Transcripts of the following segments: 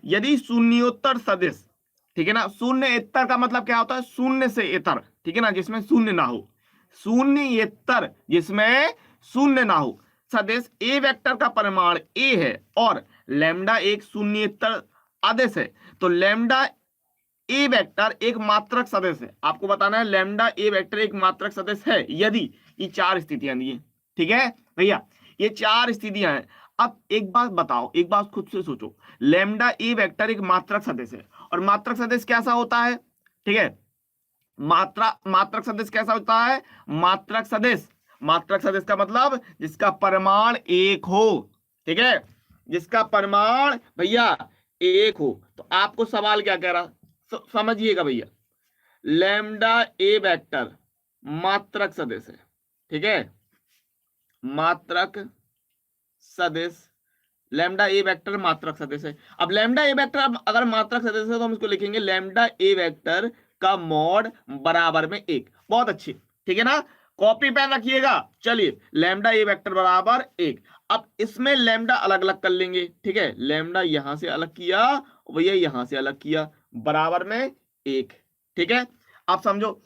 यदि शून्योत्तर सदिश, ठीक है ना, शून्येतर का मतलब क्या होता है, शून्य से इतर, ठीक है ना, जिसमें शून्य ना हो, शून्येतर जिसमें शून्य ना हो, सदिश ए वेक्टर का परिमाण ए है और लैम्डा एक शून्येतर आदेश है, तो लैम्डा ए वेक्टर एक मात्रक सदिश है। आपको बताना है लैम्डा ए वेक्टर एक मात्रक सदिश है यदि ये चार स्थितियां दी है। ठीक है भैया, ये चार स्थितियां हैं। अब एक बात बताओ, एक बात खुद से सोचो, लैम्डा ए वेक्टर एक मात्रक सदिश है और मात्रक सदिश कैसा होता है, ठीक है, मात्रक सदिश कैसा होता है, मात्रक सदिश का मतलब जिसका परिमाण एक हो, ठीक है, जिसका परिमाण भैया एक हो। तो आपको सवाल क्या कह रहा, समझिएगा भैया, लैम्डा ए वेक्टर मात्रक सदिश है, ठीक है, मात्रक सदिश, लैम्डा ए वेक्टर मात्रक सदिश है। अब लैम्डा ए वेक्टर अगर मात्रक सदिश है तो हम इसको लिखेंगे लैम्डा ए वेक्टर का मॉड बराबर में एक। बहुत अच्छी, ठीक है ना, कॉपी पेन रखिएगा। चलिए, लैम्डा ए वेक्टर बराबर एक। अब इसमें लैम्डा अलग अलग कर लेंगे, ठीक है, लैम्डा यहां से अलग किया, भैया यहां से अलग किया, बराबर में एक। ठीक है, आप समझो,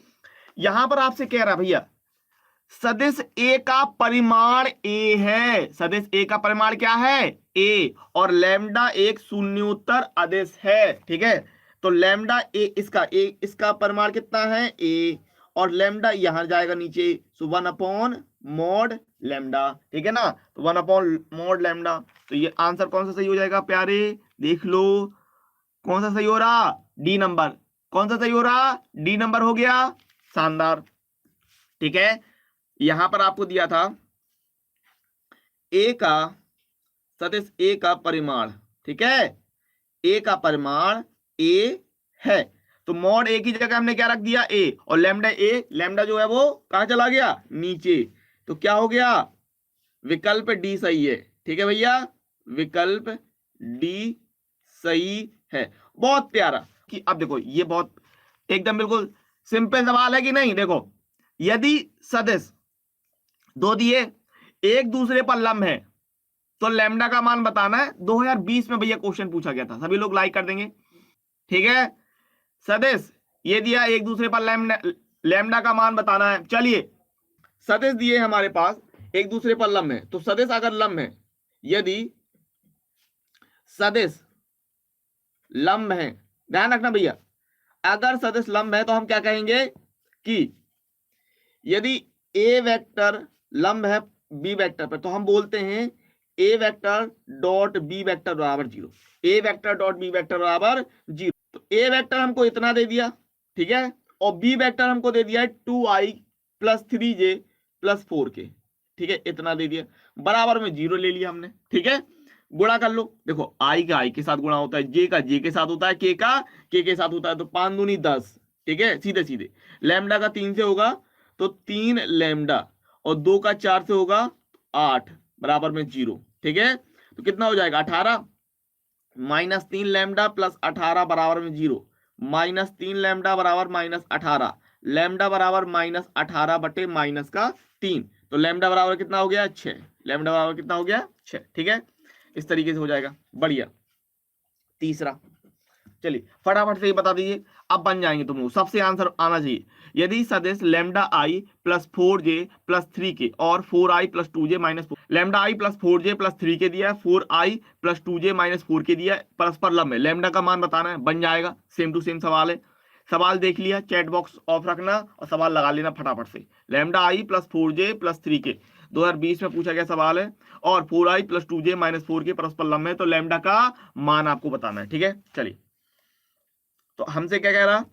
यहां पर आपसे कह रहा भैया सदिश ए का परिमाण ए है, सदिश ए का परिमाण क्या है, ए, और लैम्डा एक शून्योत्तर आदेश है। ठीक है, तो लैम्डा ए इसका परिमाण कितना है, ए, और लैम्डा यहां जाएगा नीचे, सो 1 मॉड लैम्डा, ठीक है ना, तो 1 मॉड लैम्डा। तो ये आंसर कौन सा सही हो जाएगा प्यारे, देख लो कौन सा सही हो रहा, डी नंबर। कौन सा सही हो रहा, डी नंबर हो गया, शानदार। ठीक है, यहां पर आपको दिया था ए का, सदिश ए का परिमाण, ठीक है, ए का परिमाण ए है, तो मॉड ए की जगह हमने क्या रख दिया, ए, और लैम्डा जो है वो कहां चला गया, नीचे, तो क्या हो गया, विकल्प डी सही है। ठीक है भैया, विकल्प डी सही है। बहुत प्यारा। कि अब देखो ये बहुत एकदम बिल्कुल सिंपल सवाल है कि नहीं। देखो, यदि सदिश दो दिए एक दूसरे पर लंब है तो लैम्डा का मान बताना है। 2020 में भैया क्वेश्चन पूछा गया था, सभी लोग लाइक कर देंगे। ठीक है, सदिश ये दिया एक दूसरे पर लैम्डा का मान बताना है। चलिए, सदिश दिए हमारे पास एक दूसरे पर लंब है, तो सदिश अगर लंब है, यदि सदिश लंब है, ध्यान रखना भैया, अगर सदिश लंब है तो हम क्या कहेंगे कि यदि ए वेक्टर लंब है बी वेक्टर पर, तो हम बोलते हैं ए वेक्टर डॉट बी वेक्टर बराबर 0, ए वेक्टर डॉट बी वेक्टर बराबर 0। तो ए वेक्टर हमको इतना दे दिया, ठीक है, और बी वेक्टर हमको दे दिया है 2i + 3j + 4k, ठीक है, इतना दे दिया, बराबर में 0 ले लिया हमने। ठीक है, गुणा कर लो, देखो आई का आई के साथ गुणा होता है, जे का जे के साथ होता है, के का के के साथ होता है, तो 5 दूनी 10, ठीक है, सीधे सीधे। लैम्डा का 3 से होगा तो 3 लैम्डा, और 2 का 4 से होगा 8, बराबर में 0। ठीक है, तो कितना हो जाएगा 18, -3 लैम्डा + 18 बराबर में 0, -3 लैम्डा बराबर -18, लैम्डा बराबर -18 बटे -3, तो लैम्डा बराबर कितना हो गया 6, लैम्डा बराबर कितना हो गया 6। ठीक है, इस तरीके से हो जाएगा, बढ़िया। तीसरा, चलिए फटाफट से ये बता दीजिए, अब बन जाएंगे तुम लोग, सबसे आंसर आना चाहिए। यदि सदिश लैम्डा आई + 4j + 3k और 4i + 2j - 4, लैम्डा आई + 4j + 3k दिया है, 4i + 2j - 4k दिया है, परस्पर लंब है, लैम्डा का मान बताना है, बन जाएगा, सेम टू सेम सवाल है। सवाल देख लिया, चैट बॉक्स ऑफ रखना और सवाल लगा लेना फटाफट से। लैम्डा आई + 4j + 3k 2020 में पूछा गया सवाल है, और 4i + 2j - 4k परस्पर लंब है, तो लैम्डा का मान आपको बताना है। ठीक है, चलिए, तो हमसे क्या कह रहा,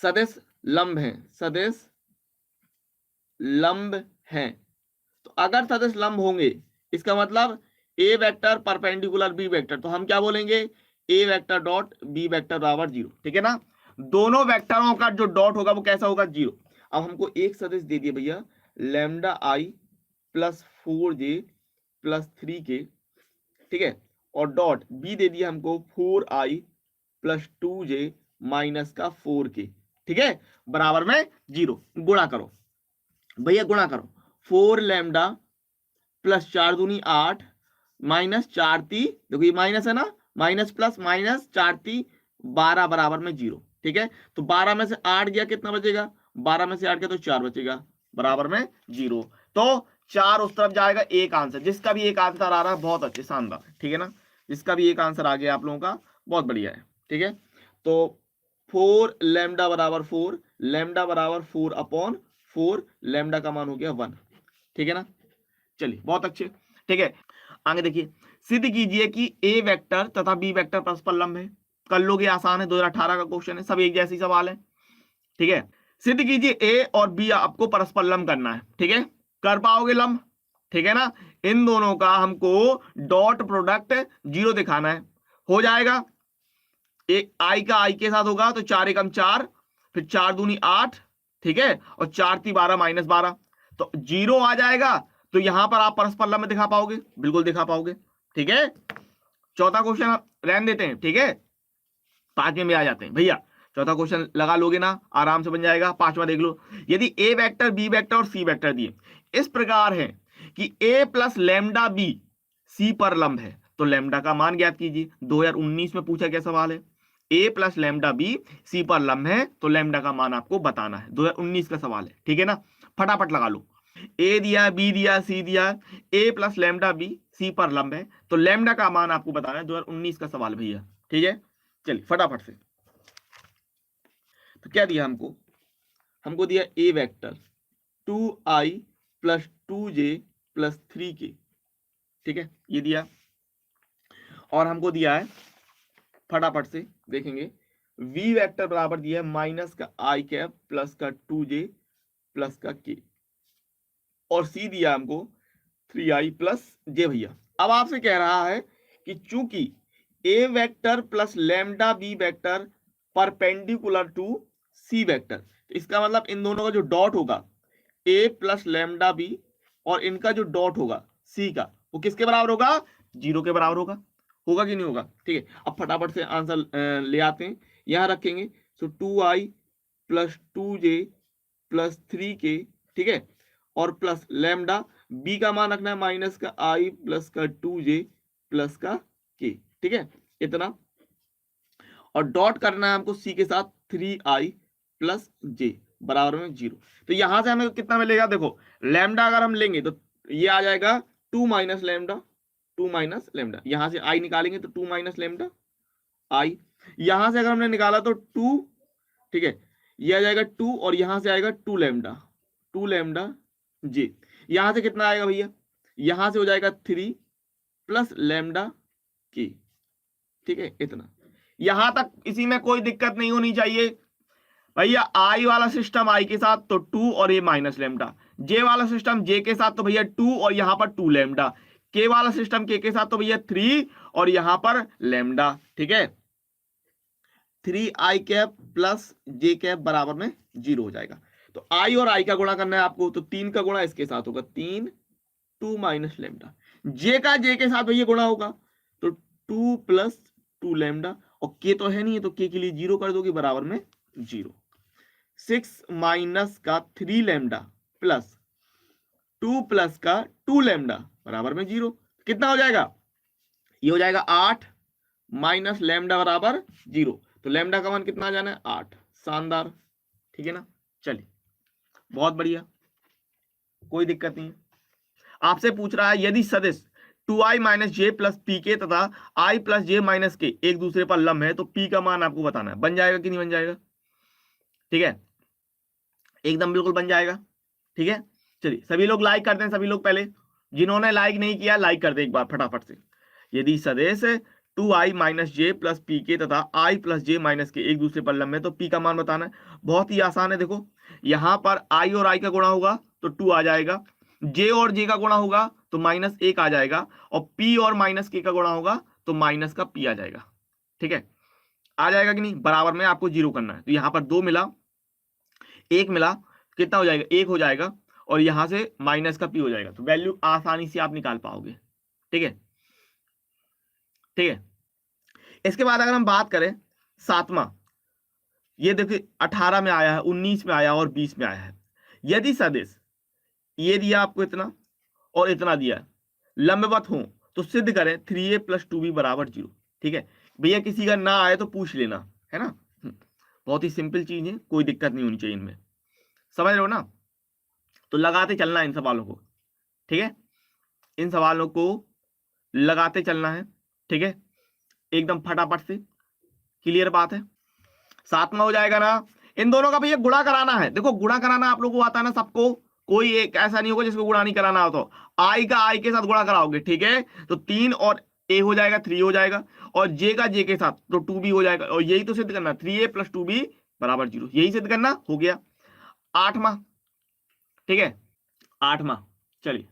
सदिश लंब है, सदिश लंब है, तो अगर सदिश लंब होंगे इसका मतलब ए वेक्टर परपेंडिकुलर बी वेक्टर, तो हम क्या बोलेंगे, ए वेक्टर डॉट बी वेक्टर बराबर 0। ठीक है ना, दोनों वेक्टरों का जो डॉट होगा वो कैसा होगा, 0। अब हमको एक सदिश दे दिया भैया लैम्डा आई + 4j + 3k, ठीक है, और डॉट बी दे दिया हमको 4i + 2j - 4k, ठीक है, बराबर में 0। गुणा करो भैया, गुणा करो, 4 लैम्डा + 4 दूनी 8 - 4 ती, देखो ये माइनस है ना, माइनस प्लस माइनस 4×3 12 बराबर में 0। ठीक है, तो 12 में से 8 गया, कितना बचेगा? 12 में से 8 गया तो 4 बचेगा, बराबर में 0। तो 4 उस तरफ जाएगा। एक आंसर, जिसका भी एक आंसर आ रहा है बहुत अच्छे, शानदार। ठीक है ना, जिसका भी एक आंसर आ गया आप लोगों का बहुत बढ़िया है। ठीक है, तो 4 लैम्डा बराबर 4, लैम्डा बराबर 4/4, लैम्डा का मान हो गया 1। ठीक है ना, चलिए बहुत अच्छे। ठीक है, आगे देखिए, सिद्ध कीजिए कि ए वेक्टर तथा बी वेक्टर परस्पर लंब है। कर लोगे, आसान है, 2018 का क्वेश्चन है, सब एक जैसे ही सवाल है। ठीक है, सिद्ध कीजिए ए और बी आपको परस्पर लंब करना है। ठीक है, कर पाओगे लंब? ठीक है ना, इन दोनों का हमको डॉट प्रोडक्ट 0 दिखाना है। हो जाएगा, एक आई का आई के साथ होगा तो 4 एकम 4, फिर 4 दूनी 8। ठीक है, और 4×3 12 -12, तो 0 आ जाएगा। तो यहां पर आप परस्पर लंब दिखा पाओगे, बिल्कुल दिखा पाओगे। ठीक है, चौथा क्वेश्चन रहने देते हैं। ठीक है, पांचवें में आ जाते हैं भैया। चौथा क्वेश्चन लगा लोगे ना, आराम से बन जाएगा। पांचवा देख लो, यदि ए वेक्टर, बी वेक्टर और सी वेक्टर दिए इस प्रकार है कि ए प्लस लैम्डा बी सी पर लंब है, तो लैम्डा का मान ज्ञात कीजिए। 2019 में पूछा गया सवाल है, ए प्लस लैम्डा बी सी पर लंब है तो लैम्डा का मान आपको बताना है। 2019 का सवाल है। ठीक है ना, फटाफट लगा लो। ए दिया, बी दिया, सी दिया, ए प्लस लैम्डा बी सी पर लंब है तो लैम्डा का मान आपको बताना है। 2019 का सवाल भैया। ठीक है, चलिए फटाफट से। तो क्या दिया हमको? हमको दिया ए vector 2i plus 2j plus 3k। ठीक है, ये दिया। और हमको दिया है, फटाफट से देखेंगे, वी वेक्टर बराबर दिया है माइनस का आई कैप प्लस का 2j प्लस का k, और सी दिया हमको 3i प्लस j। भैया अब आपसे कह रहा है कि चूंकि A vector plus lambda B vector perpendicular to C vector, तो इसका मतलब इन दोनों का जो डॉट होगा ए प्लस लैम्डा बी और इनका जो डॉट होगा सी का, वो किसके बराबर होगा? 0 के बराबर होगा। होगा कि नहीं होगा? ठीक है, अब फटाफट से आंसर ले आते हैं, यहां रखेंगे। सो 2i plus 2j plus 3k। ठीक है, और प्लस लैम्डा बी का मान रखना है माइनस का आई प्लस का 2j प्लस का k। ठीक है, इतना, और डॉट करना है हमको सी के साथ 3i प्लस j बराबर में 0। तो यहां से हमें कितना मिलेगा? देखो, लैम्डा अगर हम लेंगे तो ये आ जाएगा 2 माइनस लैम्डा, 2 माइनस लैम्डा। यहां से आई निकालेंगे तो 2 माइनस लैम्डा आई। यहां से अगर हमने निकाला तो 2। ठीक है, ये आ जाएगा 2 और यहां से आएगा 2 लैम्डा, 2 लैम्डा जे। यहां से कितना आएगा भैया? यहां से हो जाएगा 3 प्लस लैम्डा के। ठीक है, इतना। यहां तक इसी में कोई दिक्कत नहीं होनी चाहिए भैया। आई वाला सिस्टम आई के साथ तो 2 और ये माइनस लैम्डा, जे वाला सिस्टम जे के साथ तो भैया 2 और यहां पर 2 लैम्डा, के वाला सिस्टम के साथ तो भैया 3 और यहां पर लैम्डा। ठीक है, 3i cap plus J cap बराबर में 0 हो जाएगा। तो आई और आई का गुणा करना है आपको, तो 3 का गुणा इसके साथ होगा 3, 2 माइनस लैम्डा। जे का जे के साथ भैया गुणा होगा तो 2 प्लस 2 लैम्डा, और के तो है नहीं है तो के के लिए 0 कर दोगे, बराबर में 0। 6 माइनस का 3 लैम्डा प्लस 2 प्लस का 2 लैम्डा बराबर में 0। कितना हो जाएगा? ये हो जाएगा 8 माइनस लैम्डा बराबर 0। तो लैम्डा का मान कितना आ जाना है? 8। शानदार। ठीक है ना, चलिए बहुत बढ़िया, कोई दिक्कत नहीं है। आपसे पूछ रहा है यदि सदिश 2i माइनस जे प्लस पी के तथा i प्लस जे माइनस के एक दूसरे पर लंब है तो p का मान आपको बताना है। बन जाएगा कि नहीं बन जाएगा? ठीक है, एकदम बिल्कुल बन जाएगा। ठीक है, चलिए सभी लोग लाइक कर दें, सभी लोग पहले, जिन्होंने लाइक नहीं किया लाइक कर दे एक बार फटाफट से। यदि सदिश 2i माइनस जे प्लस पी के तथा i प्लस जे माइनस के एक दूसरे पर लंब है तो p का मान बताना है। बहुत ही आसान है, देखो यहां पर i और i का गुणा होगा तो 2 आ जाएगा, j और j का गुणा होगा तो -1 आ जाएगा, और p और माइनस k का गुणा होगा तो माइनस का p आ जाएगा। ठीक है, आ जाएगा कि नहीं? बराबर में आपको 0 करना है। तो यहां पर 2 मिला, 1 मिला, कितना हो जाएगा? 1 हो जाएगा, और यहां से माइनस का p हो जाएगा, तो वैल्यू आसानी से आप निकाल पाओगे। ठीक है, ठीक है। इसके बाद अगर हम बात करें सातवां, ये देखिए 18 में आया है, 19 में आया और 20 में आया है। यदि सदिश ये दिया आपको इतना और इतना दिया लंबवत हो तो सिद्ध करें 3a प्लस 2b बराबर 0। ठीक है भैया, किसी का ना आए तो पूछ लेना, है ना। बहुत ही सिंपल चीज है, कोई दिक्कत नहीं होनी चाहिए इनमें, समझ रहे हो ना। तो लगाते चलना इन सवालों को, ठीक है, इन सवालों को लगाते चलना है, ठीक है, एकदम फटाफट से, क्लियर बात है। सातवां हो जाएगा ना, इन दोनों का भैया गुणा कराना है। देखो गुणा कराना आप लोगों को आता है ना सबको, कोई एक ऐसा नहीं होगा जिसको गुणा नहीं कराना हो। तो आई का आई के साथ गुणा कराओगे, ठीक है, तो 3 और ए हो जाएगा, 3 हो जाएगा, और जे का जे के साथ तो 2 भी हो जाएगा, और यही तो सिद्ध करना, 3a + 2b = 0, यही सिद्ध करना हो गया। आठवां, ठीक है, आठवां, चलिए,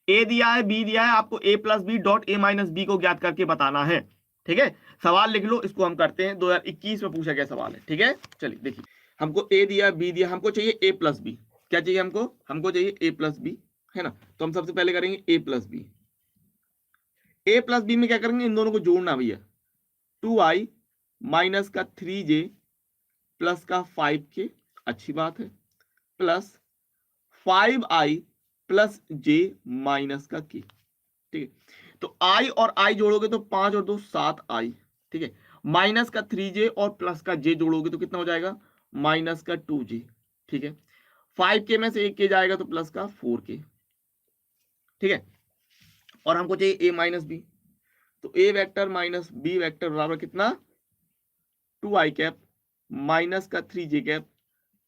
ए दिया है, बी दिया है, आपको a + b dot a - b को ज्ञात करके बताना है, ठीक है। सवाल लिख लो, इसको हम करते हैं, 2021 में पूछा गया सवाल है, ठीक है। चलिए देखिए, हमको a दिया, b दिया, हमको चाहिए a + b, क्या चाहिए हमको, हमको चाहिए a + b, है ना। तो हम सबसे पहले करेंगे a + b, a + b में क्या करेंगे, इन दोनों को जोड़ना भैया, 2i - का 3j प्लस का 5k, अच्छी बात है, प्लस 5i + j - का k, ठीक है। तो i और i जोड़ोगे तो 5 और 2 7i, ठीक है, माइनस का 3j और प्लस का j जोड़ोगे तो कितना हो जाएगा, माइनस का 2j, ठीक है। 5k में से 1k जाएगा तो प्लस का 4k, ठीक है। और हमको चाहिए a - b, तो a vector minus b vector बराबर कितना, 2i कैप माइनस का 3j कैप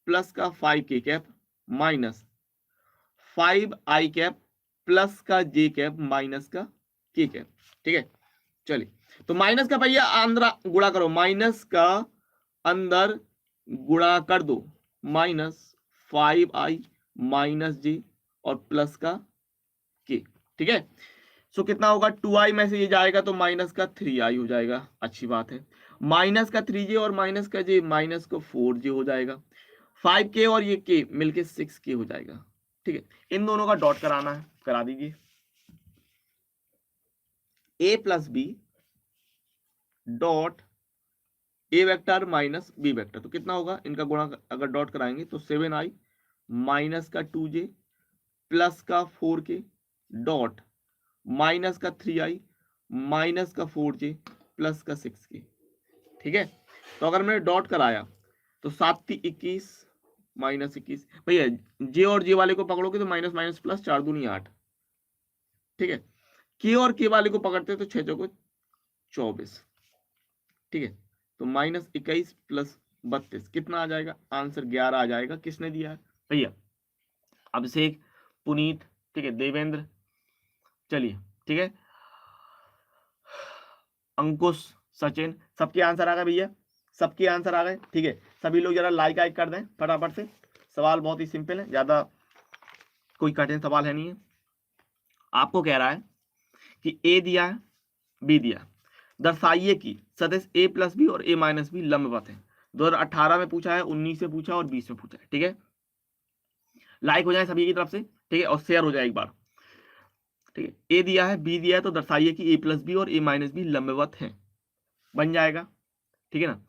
प्लस का 5k cap minus 5i cap plus का j कैप माइनस का k कैप, ठीक है। चलिए, तो माइनस का भैया अंदर गुणा करो, माइनस का अंदर गुणा कर दो, -5i - j और प्लस का k, ठीक है। सो कितना होगा, 2i में से ये जाएगा तो माइनस का 3i हो जाएगा, अच्छी बात है, माइनस का 3j और माइनस का j माइनस का 4j हो जाएगा, 5k और ये k मिलके 6k हो जाएगा, ठीक है। इन दोनों का डॉट कराना है, करा दीजिए, a + b dot a vector minus b vector, तो कितना होगा, इनका गुणा अगर डॉट कराएंगे तो 7i माइनस का 2j प्लस का 4k डॉट माइनस का 3i माइनस का 4j प्लस का 6k, ठीक है। तो अगर मैंने डॉट कराया तो 7 × 21 -21, भैया जे और जे वाले को पकड़ोगे तो माइनस माइनस प्लस 4 दूनी 8, ठीक है। के और के वाले को पकड़ते तो 6 चौको 24, ठीक है। तो -21 + 32 कितना आ जाएगा, आंसर 11 आ जाएगा। किसने दिया है भैया, अभिषेक, पुनीत, ठीक है, देवेंद्र, चलिए, ठीक है, अंकुश, सचिन, सबके आंसर आ गए भैया, सबके आंसर आ गए, ठीक है। सभी लोग जरा लाइक आइक कर दें फटाफट से, सवाल बहुत ही सिंपल है, ज्यादा कोई कठिन सवाल है नहीं है। आपको कह रहा है कि ए दिया है, बी दिया, दर्शाइए कि सदिश a + b और a - b लंबवत है। 2018 में पूछा है, 19 में पूछा और 20 में पूछा है, ठीक है। लाइक हो जाए सभी की तरफ से, ठीक है, और शेयर हो जाए एक बार, ठीक है। ए दिया है, बी दिया है, तो दर्शाइए कि a + b और a - b लंबवत है, बन जाएगा, ठीक है ना।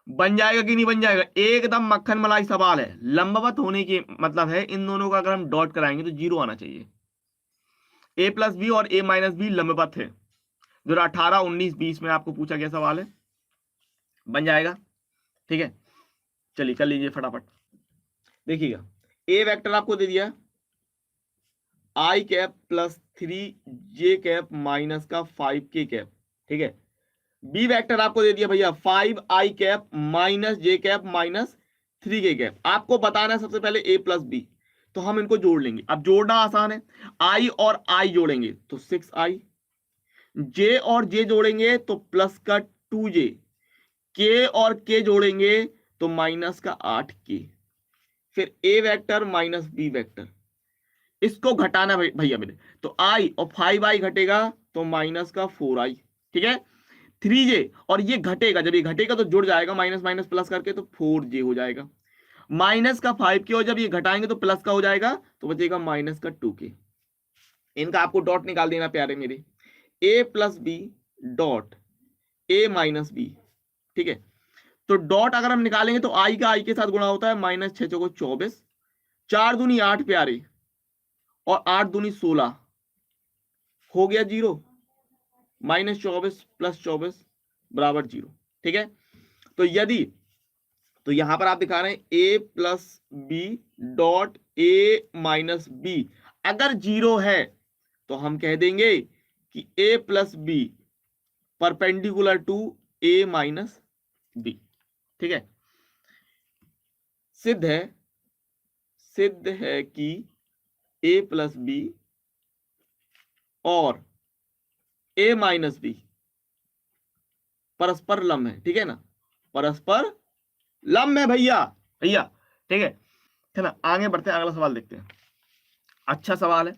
बन जाएगा कि नहीं बन जाएगा, एकदम मक्खन मलाई सवाल है। लंबवत होने के मतलब है इन दोनों का अगर हम डॉट कराएंगे तो 0 आना चाहिए। a + b और a - b लंबवत है, 2018, 19, 20 में आपको पूछा गया सवाल है, बन जाएगा, ठीक है। चलिए कर लीजिए फटाफट, देखिएगा, ए वेक्टर आपको दे दिया i cap + 3j cap minus का 5k कैप, ठीक है। बी वेक्टर आपको दे दिया भैया 5i cap - j cap - 3k cap. आपको बताना है सबसे पहले a + b, तो हम इनको जोड़ लेंगे। अब जोड़ना आसान है, i और i जोड़ेंगे तो 6i, j और j जोड़ेंगे तो प्लस का 2j, k और k जोड़ेंगे तो माइनस का 8k, फिर a vector minus b vector, इसको घटाना भैया मेरे, तो i और 5i घटेगा तो माइनस का 4i, ठीक है। 3j और ये घटेगा, जब ये घटेगा तो जुड़ जाएगा, माइनस माइनस प्लस करके तो 4j हो जाएगा, माइनस का 5k, और जब ये घटाएंगे तो प्लस का हो जाएगा तो बचेगा माइनस का 2k। इनका आपको डॉट निकाल देना प्यारे मेरे, a + b dot a - b, ठीक है। तो डॉट अगर हम निकालेंगे तो i का i के साथ गुणा होता है, -6 चौको 24, 4 दूनी 8 प्यारे, और 8 दूनी 16, हो गया 0, -24 + 24 बराबर 0। ठीक है, तो यदि, तो यहां पर आप दिखा रहे हैं a + b dot a - b अगर 0 है तो हम कह देंगे कि a + b perpendicular to a - b। ठीक है, सिद्ध है कि a + b और a - b परस्पर लंब है। ठीक है ना, परस्पर लंब है भैया भैया। ठीक है ना, आगे बढ़ते हैं, अगला सवाल देखते हैं। अच्छा सवाल है,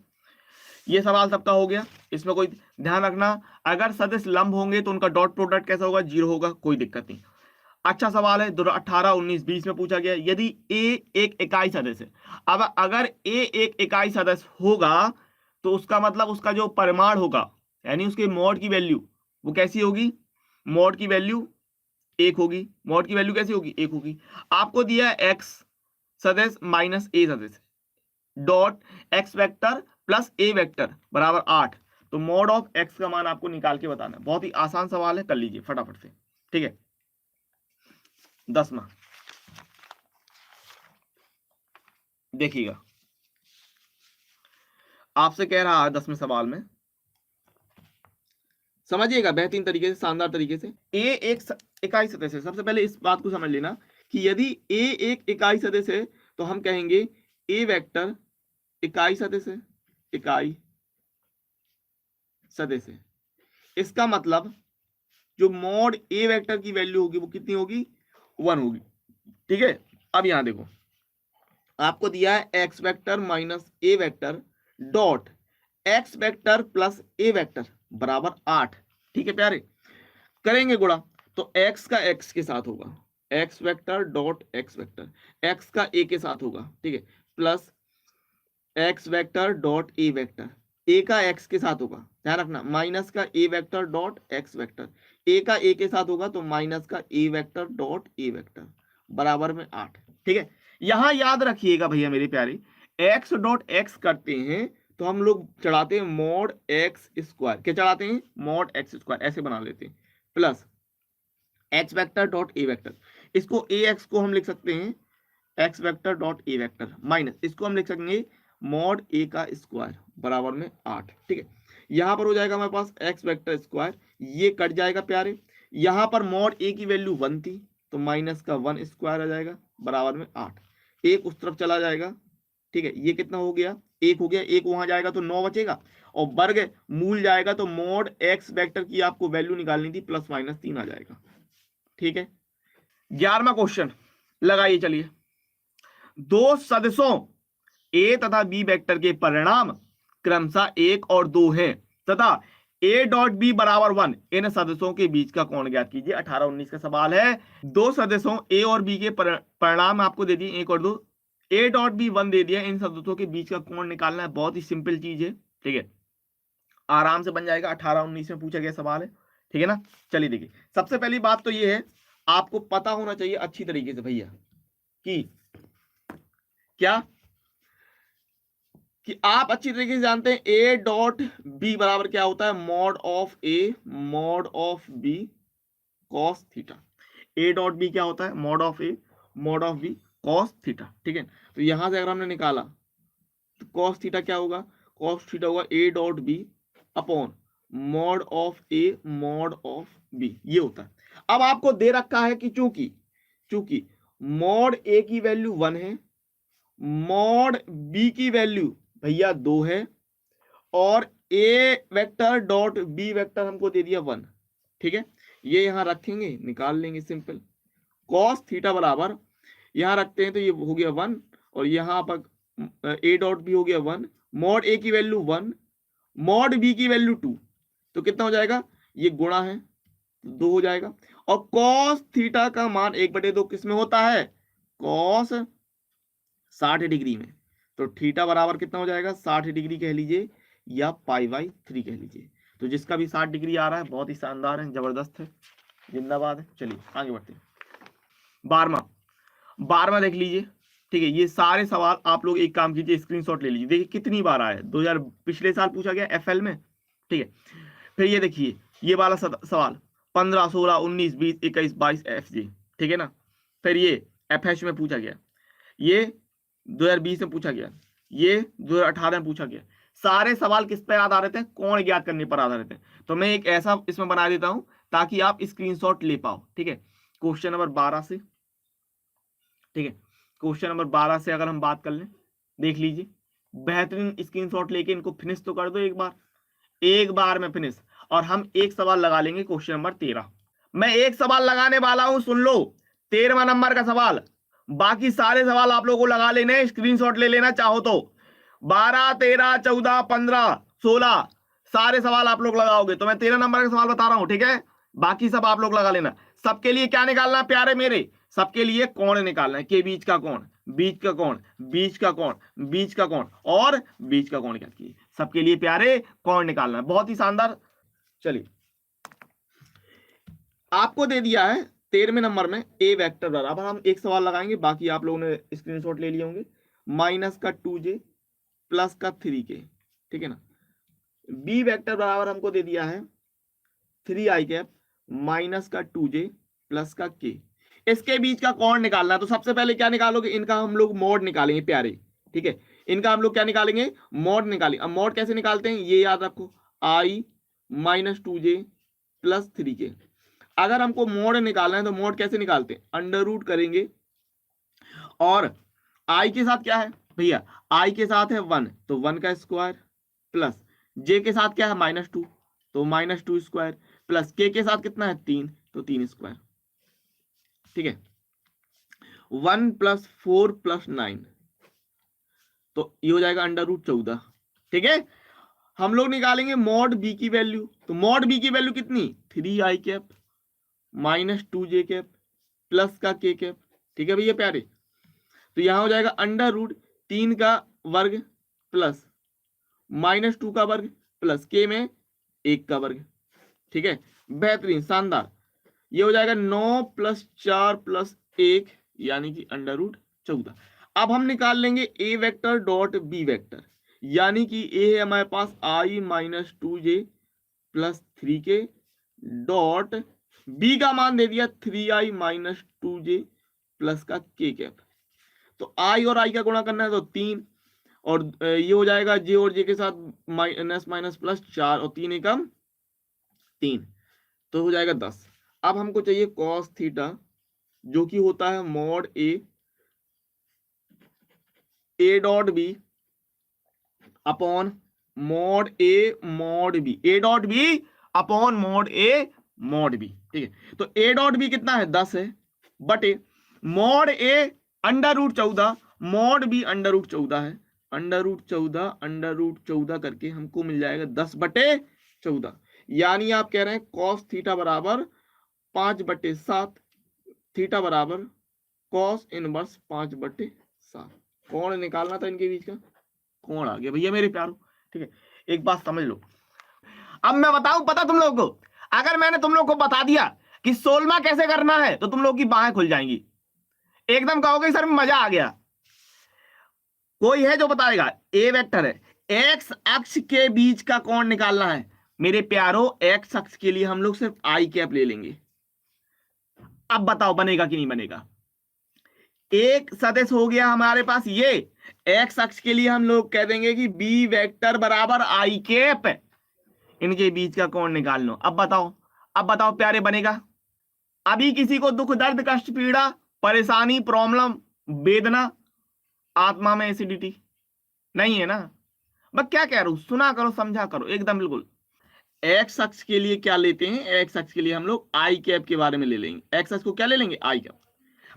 ये सवाल सबका हो गया, इसमें कोई ध्यान रखना, अगर सदिश लंब होंगे तो उनका डॉट प्रोडक्ट कैसा होगा, 0 होगा, कोई दिक्कत नहीं। अच्छा सवाल है, 18, 19, 20 में पूछा गया, यदि a एक इकाई सदिश है। अब अगर a एक इकाई सदिश होगा तो उसका मतलब उसका जो परिमाण होगा, यानी उसके मॉड की वैल्यू वो कैसी होगी, मॉड की वैल्यू 1 होगी। मॉड की वैल्यू कैसी होगी, 1 होगी। आपको दिया है x सदिश माइनस a सदिश dot x vector plus a vector बराबर 8, तो मॉड ऑफ x का मान आपको निकाल के बताना है। बहुत ही आसान सवाल है, कर लीजिए फटाफट से। ठीक है, 10वां देखिएगा, आपसे कह रहा है 10वें सवाल में, समझिएगा बेहतरीन तरीके से, शानदार तरीके से। a एक इकाई सदिश है। सबसे पहले इस बात को समझ लेना कि यदि a एक इकाई सदिश है तो हम कहेंगे a वेक्टर इकाई सदिश है, इकाई सदिश है। इसका मतलब जो मॉड a वेक्टर की वैल्यू होगी वो कितनी होगी, 1 होगी। ठीक है, अब यहां देखो, आपको दिया है x vector minus a vector dot x vector plus a vector बराबर 8। ठीक है प्यारे, करेंगे गुणा, तो x का x के साथ होगा, x vector dot x vector, x का a के साथ होगा। ठीक है, plus x vector dot a vector, a का x के साथ होगा, ध्यान रखना, माइनस का a vector dot x vector, a का a के साथ होगा तो माइनस का a vector dot a vector बराबर में 8। ठीक है, यहां याद रखिएगा भैया मेरे प्यारे, x डॉट x करते हैं तो हम लोग चढ़ाते हैं मॉड x स्क्वायर, क्या चढ़ाते हैं, मॉड x स्क्वायर, ऐसे बना लेते हैं, plus x vector dot a vector, इसको ax को हम लिख सकते हैं x vector dot a vector, minus इसको हम लिख सकेंगे मॉड a का स्क्वायर बराबर में 8। ठीक है, यहां पर हो जाएगा हमारे पास x वेक्टर स्क्वायर, ये कट जाएगा प्यारे, यहां पर मॉड a की वैल्यू 1 थी तो माइनस का 1 स्क्वायर आ जाएगा बराबर में 8, एक उस तरफ चला जाएगा। ठीक है, ये कितना हो गया, 1 हो गया, एक वहां जाएगा तो 9 बचेगा, और वर्ग मूल जाएगा तो मॉड x वेक्टर की आपको वैल्यू निकालनी थी, प्लस माइनस 3 आ जाएगा। ठीक है, 11वां क्वेश्चन लगाइए, चलिए, दो सदिशों a तथा b वेक्टर के परिणाम क्रमशः 1 और 2 हैं तथा a डॉट b बराबर 1, इन सदिशों के बीच का कोण ज्ञात कीजिए। 18, 19 का सवाल है, दो सदिशों a और b के परिणाम आपको दे दिए 1 और 2, a डॉट b 1 दे दिया, इन सदिशों के बीच का कोण निकालना है, बहुत ही सिंपल चीज है। ठीक है, आराम से बन जाएगा, 18, 19 में पूछा गया सवाल है। ठीक है ना, चलिए देखिए, सबसे पहली बात तो ये है, आपको पता होना चाहिए अच्छी तरीके से भैया कि क्या, कि आप अच्छी तरीके से जानते हैं a डॉट b बराबर क्या होता है, mod of a mod of b cos theta. a dot b क्या होता है, mod of a mod of b cos theta. ठीक है, तो यहां से अगर हमने निकाला तो कॉस थीटा क्या होगा, कॉस थीटा होगा a dot b upon mod of a mod of b, ये होता है। अब आपको दे रखा है कि चूंकि चूंकि मॉड a की वैल्यू 1 है, मॉड b की वैल्यू भैया 2 है, और a vector dot b vector हमको दे दिया 1। ठीक है, ये यहां रखेंगे, निकाल लेंगे सिंपल, कॉस थीटा बराबर, यहां रखते हैं तो ये हो गया 1, और यहां पर a डॉट b हो गया 1, मॉड a की वैल्यू 1, मॉड b की वैल्यू 2, तो कितना हो जाएगा, ये गुणा है 2 हो जाएगा, और कॉस थीटा का मान 1/2 किस में होता है, कॉस 60 डिग्री में, तो थीटा बराबर कितना हो जाएगा, 60 डिग्री कह लीजिए या π/3 कह लीजिए। तो जिसका भी 60 डिग्री आ रहा है बहुत ही शानदार है, जबरदस्त है, जिंदाबाद है। चलिए आगे बढ़ते हैं, 12वां देख लीजिए। ठीक है, ये सारे सवाल आप लोग एक काम कीजिए, स्क्रीनशॉट ले लीजिए, देखिए कितनी बार आया है, 2000 पिछले साल पूछा गया FL में। ठीक है, फिर ये देखिए, ये वाला सवाल 15, 16, 19, 20, 21, 22 FG, ठीक है ना। फिर ये FH में पूछा गया, ये 2020 में पूछा गया, ये 2018 में पूछा गया। सारे सवाल किस पे आधारित है? कोण ज्ञात करने पर आधारित है। तो मैं एक ऐसा इसमें बना देता हूं ताकि आप स्क्रीनशॉट ले पाओ, ठीक है। क्वेश्चन नंबर 12 से, ठीक है, क्वेश्चन नंबर 12 से अगर हम बात कर लें, देख लीजिए, बेहतरीन स्क्रीनशॉट लेके इनको फिनिश तो कर दो एक बार में फिनिश। और हम एक सवाल लगा लेंगे क्वेश्चन नंबर 13। मैं एक सवाल लगाने वाला हूं, सुन लो, 13वां नंबर का सवाल। बाकी सारे सवाल आप लोगों को लगा लेने, स्क्रीनशॉट ले लेना चाहो तो। 12, 13, 14, 15, 16 सारे सवाल आप लोग लगाओगे। तो मैं 13 नंबर का सवाल बता रहा हूं, ठीक है। बाकी सब आप लोग लगा लेना। सबके लिए क्या निकालना है प्यारे मेरे? सबके लिए कोण निकालना है, के बीच का कोण, बीच का कोण, बीच का कोण, बीच का कोण और बीच का कोण। क्या किए? सबके लिए प्यारे कोण निकालना है। बहुत ही शानदार। चलिए, आपको दे दिया है 13वें नंबर में ए वेक्टर बराबर, हम एक सवाल लगाएंगे, बाकी आप लोगों ने स्क्रीनशॉट ले लिए होंगे। माइनस का 2j प्लस का 3k, ठीक है ना। बी वेक्टर बराबर हमको दे दिया है 3i कैप माइनस का 2j प्लस का k। इसके बीच का कोण निकालना है। तो सबसे पहले क्या निकालोगे? इनका हम लोग मोड निकालेंगे प्यारे, ठीक है। इनका हम लोग क्या निकालेंगे? मोड निकालेंगे। अब मोड कैसे निकालते हैं ये याद रखो, i minus 2j plus 3k। अगर हमको मोड निकालना है तो मोड कैसे निकालते हैं? अंडर रूट करेंगे, और i के साथ क्या है भैया? i के साथ है 1, तो 1 का स्क्वायर, प्लस j के साथ क्या है? -2, तो -2 स्क्वायर, प्लस k के साथ कितना है? 3, तो 3 स्क्वायर, ठीक है। 1 + 4 + 9, तो ये हो जाएगा √14, ठीक है। हम लोग निकालेंगे मोड b की वैल्यू। तो मोड b की वैल्यू कितनी? 3i cap minus 2j cap plus का k कैप, ठीक है भैया प्यारे। तो यहां हो जाएगा √3 का वर्ग प्लस -2 का वर्ग प्लस k में 1 का वर्ग, ठीक है। बेहतरीन, शानदार। ये हो जाएगा 9 + 4 + 1 यानी कि √14। अब हम निकाल लेंगे a vector dot b vector, यानी कि a है हमारे पास i minus 2j plus 3k dot b का मान दे दिया 3i माइनस 2j प्लस का k कैप। तो i और i का गुणा करना है तो 3, और ये हो जाएगा j और j के साथ माइनस माइनस प्लस 4 और 3 एकम 3, तो हो जाएगा 10। अब हमको चाहिए cos थीटा, जो कि होता है mode a dot b upon mode a dot b upon mode b, ठीक है। तो a डॉट b कितना है? 10 है, बटे मोड a √14, मोड b √14 है, √14 करके हमको मिल जाएगा 10/14। यानी आप कह रहे हैं cos थीटा बराबर 5/7, थीटा बराबर cos इनवर्स 5/7। कोण निकालना था इनके बीच का, कोण आ गया भैया मेरे प्यारो, ठीक है। एक बात समझ लो, अब मैं बताऊं, पता तुम लोग को, अगर मैंने तुम लोग को बता दिया कि 16वां कैसे करना है तो तुम लोग की बाहें खुल जाएंगी, एकदम कहोगे सर मजा आ गया। कोई है जो बताएगा? ए वेक्टर है, एक्स अक्ष के बीच का कोण निकालना है मेरे प्यारो। एक्स अक्ष के लिए हम लोग सिर्फ आई कैप ले लेंगे। अब बताओ बनेगा कि नहीं बनेगा? एक सदिश हो गया हमारे पास ये, एक्स अक्ष के लिए हम लोग कह देंगे कि बी वेक्टर बराबर आई कैप, इनके बीच का कोण निकाल लो। अब बताओ प्यारे बनेगा? अभी किसी को दुख दर्द कष्ट पीड़ा परेशानी प्रॉब्लम वेदना आत्मा में एसिडिटी नहीं है ना? मैं क्या कह रहा हूं, सुना करो समझा करो एकदम बिल्कुल। एक्स अक्ष के लिए क्या लेते हैं? एक्स अक्ष के लिए हम लोग आई कैप के बारे में ले लेंगे। एक्स अक्ष को क्या ले लेंगे? आई कैप।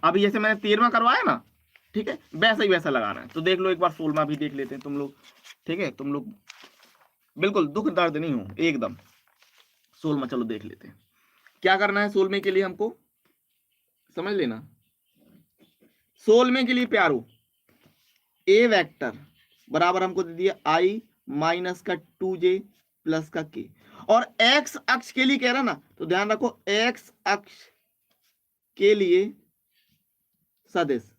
अभी जैसे मैंने 13वां करवाया ना, ठीक है, वैसा ही वैसा लगाना है। तो देख लो एक बार 16वां भी देख लेते हैं तुम लोग, ठीक है। तुम लोग बिल्कुल दुख दर्द नहीं हो एकदम। 16वां चलो देख लेते हैं क्या करना है। 16वें के लिए हमको समझ लेना, 16वें के लिए प्यारो ए वेक्टर बराबर हमको दे दिया आई माइनस का 2j प्लस का k, और एक्स अक्ष के लिए कह रहा ना, तो ध्यान रखो एक्स अक्ष के लिए सदिश,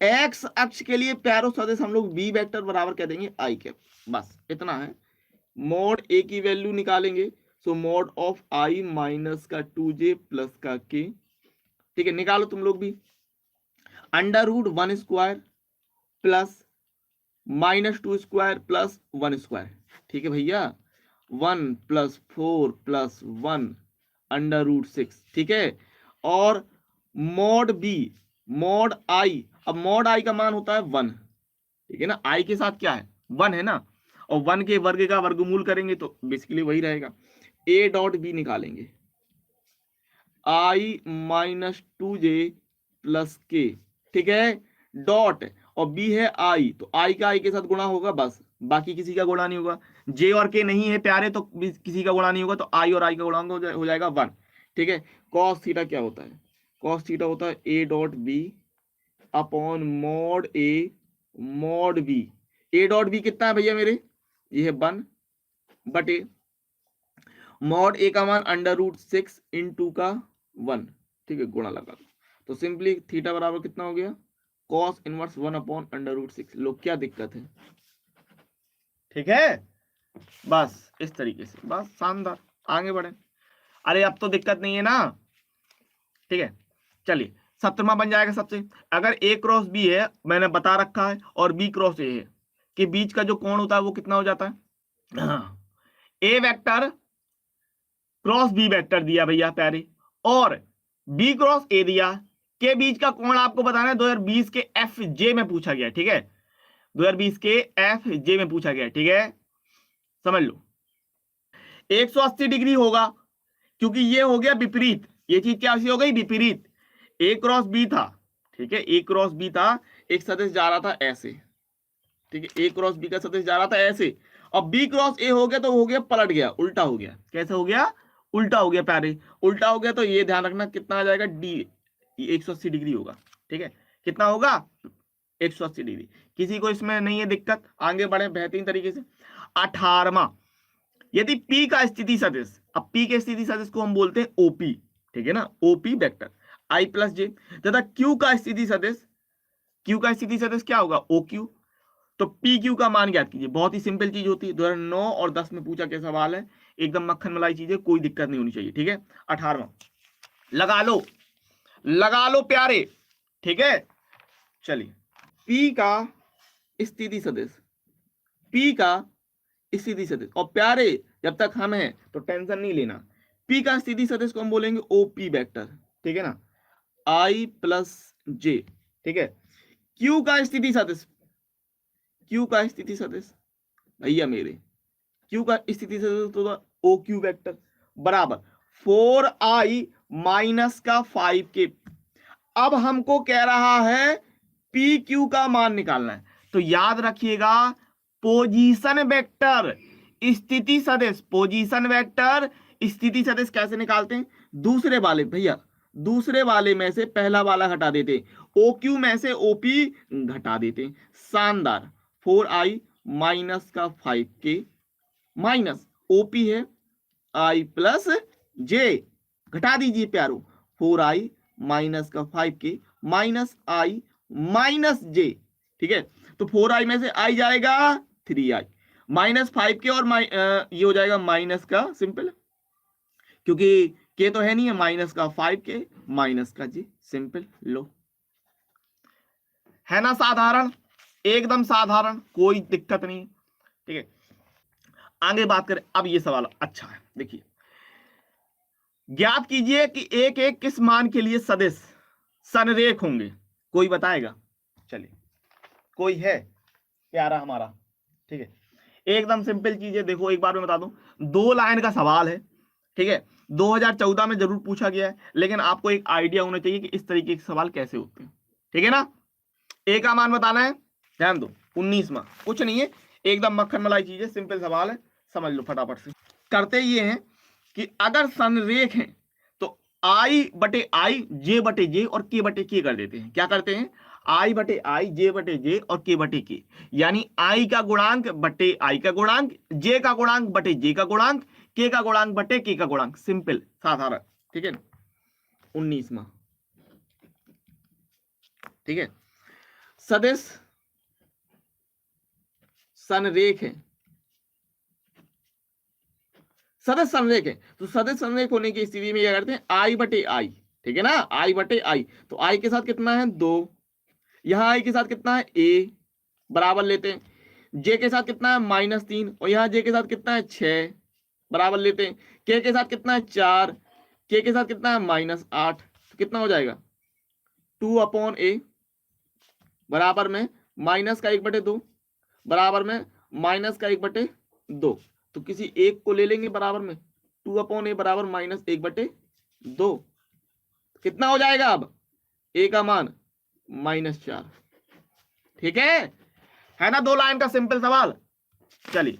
एक्स अक्ष के लिए प्यारो सदिश हम लोग बी वेक्टर बराबर कह देंगे आई कैप। बस इतना है। मोड ए की वैल्यू निकालेंगे सो मॉड ऑफ आई माइनस का 2j प्लस का k, ठीक है, निकालो तुम लोग भी। Under root 1 square plus -2 square plus 1 square, ठीक है भैया, 1 + 4 + 1 अंडर रूट 6, ठीक है। और मॉड बी मॉड आई, अब मॉड आई का मान होता है 1, ठीक है ना, आई के साथ क्या है 1 है ना, और 1 के वर्ग का वर्गमूल करेंगे तो बेसिकली वही रहेगा। ए डॉट बी निकालेंगे, आई -2j प्लस के, ठीक है, डॉट, और बी है आई, तो आई का आई के साथ गुणा होगा बस, बाकी किसी का गुणा नहीं होगा। जे और के नहीं है प्यारे तो किसी का गुणा नहीं होगा, तो आई और आई का गुणांक हो जाएगा 1, ठीक है। कॉस थीटा क्या होता है, कॉस थीटा होता है a dot B upon mod a mod b. A dot b कितना है भैया मेरे, ये है 1 बटे मॉड ए का मान अंडर रूट 6 इंटू का 1, ठीक है, गुणा लगा दो, तो सिंपली थीटा बराबर कितना हो गया, cos inverse 1 upon under root 6। लोग क्या दिक्कत है, ठीक है, बस इस तरीके से, बस शानदार, आगे बढ़े। अरे अब तो दिक्कत नहीं है ना, ठीक है। चलिए 17वां बन जाएगा सबसे, अगर ए क्रॉस बी है, मैंने बता रखा है, और बी क्रॉस ए है, कि बीच का जो कोण होता है वो कितना हो जाता है, ए वेक्टर क्रॉस बी वेक्टर दिया भैया प्यारे, और बी क्रॉस ए दिया, के बीच का कोण आपको बताना है 2020 के एफ जे में पूछा गया, ठीक है, 2020 के एफ जे में पूछा गया, ठीक है, समझ लो 180 डिग्री होगा, क्योंकि ये हो गया विपरीत, ये चीज क्या हो गई विपरीत, ए क्रॉस बी था, ठीक है, ए क्रॉस बी था, एक सदिश जा रहा था ऐसे, ठीक है, ए क्रॉस बी का सदिश जा रहा था ऐसे, और बी क्रॉस ए हो गया तो हो गया पलट गया, उल्टा हो गया, कैसे हो गया, उल्टा हो गया प्यारे, उल्टा हो गया तो ये ध्यान रखना कितना आ जाएगा डी, 180 डिग्री होगा, ठीक है, कितना होगा 180 डिग्री। किसी को इसमें नहीं है दिक्कत, आगे बढ़े बेहतरीन तरीके से। 18वां, यदि P का स्थिति सदिश, अब P के स्थिति सदिश को हम बोलते हैं OP, ठीक है ना, OP वेक्टर I + j, तथा Q का स्थिति सदिश, Q का स्थिति सदिश क्या होगा OQ, तो PQ का मान ज्ञात कीजिए, बहुत ही सिंपल चीज होती है, 2009 और 10 में पूछा गया सवाल है, एकदम मक्खन मलाई चीज है, कोई दिक्कत नहीं होनी चाहिए, ठीक है। 18वां लगा लो प्यारे, ठीक है। चलिए P का स्थिति सदिश, P का स्थिति सदिश, और प्यारे जब तक हम हैं तो टेंशन नहीं लेना, P का स्थिति सदिश को हम बोलेंगे OP वेक्टर, ठीक है ना, I + j, ठीक है। Q का स्थिति सदिश, Q का स्थिति सदिश भैया मेरे, Q का स्थिति सदिश होगा OQ वेक्टर बराबर 4i - का 5k। अब हमको कह रहा है PQ का मान निकालना है, तो याद रखिएगा पोजीशन वेक्टर स्थिति सदिश, पोजीशन वेक्टर स्थिति सदिश कैसे निकालते हैं, दूसरे वाले भैया, दूसरे वाले में से पहला वाला घटा देते, OQ में से OP घटा देते, शानदार, 4i - का 5k माइनस OP है I + j, घटा दीजिए प्यारो, 4i - का 5k माइनस I - j, ठीक है, तो 4i में से i जाएगा 3i -5k, और ये हो जाएगा माइनस का सिंपल, क्योंकि k तो है नहीं है, माइनस का 5k माइनस का j, सिंपल लो, है ना साधारण, एकदम साधारण, कोई दिक्कत नहीं, ठीक है। आगे बात करें, अब ये सवाल अच्छा है, देखिए, ज्ञात कीजिए कि एक एक किस मान के लिए सदिश संरेख होंगे, कोई बताएगा, चलिए कोई है प्यारा हमारा, ठीक है, एकदम सिंपल चीज है, देखो एक बार मैं बता दूं, 2 लाइन का सवाल है, ठीक है, 2014 में जरूर पूछा गया है, लेकिन आपको एक आइडिया होना चाहिए कि इस तरीके के सवाल कैसे होते हैं, ठीक है ना। ए का मान बताना है, ध्यान दो, 19वां, कुछ नहीं है, एकदम मक्खन मलाई चीज है, सिंपल सवाल है, समझ लो फटाफट से। करते ये हैं कि अगर संरेख है तो I/I J/J और K/K कर देते हैं, क्या करते हैं, I/I J/J और K/K, यानी I का गुणांक बटे I का गुणांक, J का गुणांक बटे J का गुणांक, K का गुणांक बटे K का गुणांक, सिंपल साधारण, ठीक है। 19वां, ठीक है, सदिश संरेख है, सदिश संरेख है, तो सदिश संरेख होने की स्थिति में क्या करते हैं, आई बटे आई, ठीक है ना, आई बटे आई। तो आई के साथ कितना है 2, यहाँ आई के साथ कितना है ए, बराबर लेते हैं। जे के साथ कितना है -3, और यहाँ जे के साथ कितना है 6, बराबर लेते हैं। के साथ कितना है 4, के साथ कितना है -8, तो कितना हो जाएगा 2/a बराबर में माइनस का 1/2 बराबर में माइनस का 1/2। तो किसी एक को ले लेंगे बराबर में, 2/a बराबर -1/2। कितना हो जाएगा अब, ए का मान -4। ठीक है ना, 2 लाइन का सिंपल सवाल। चलिए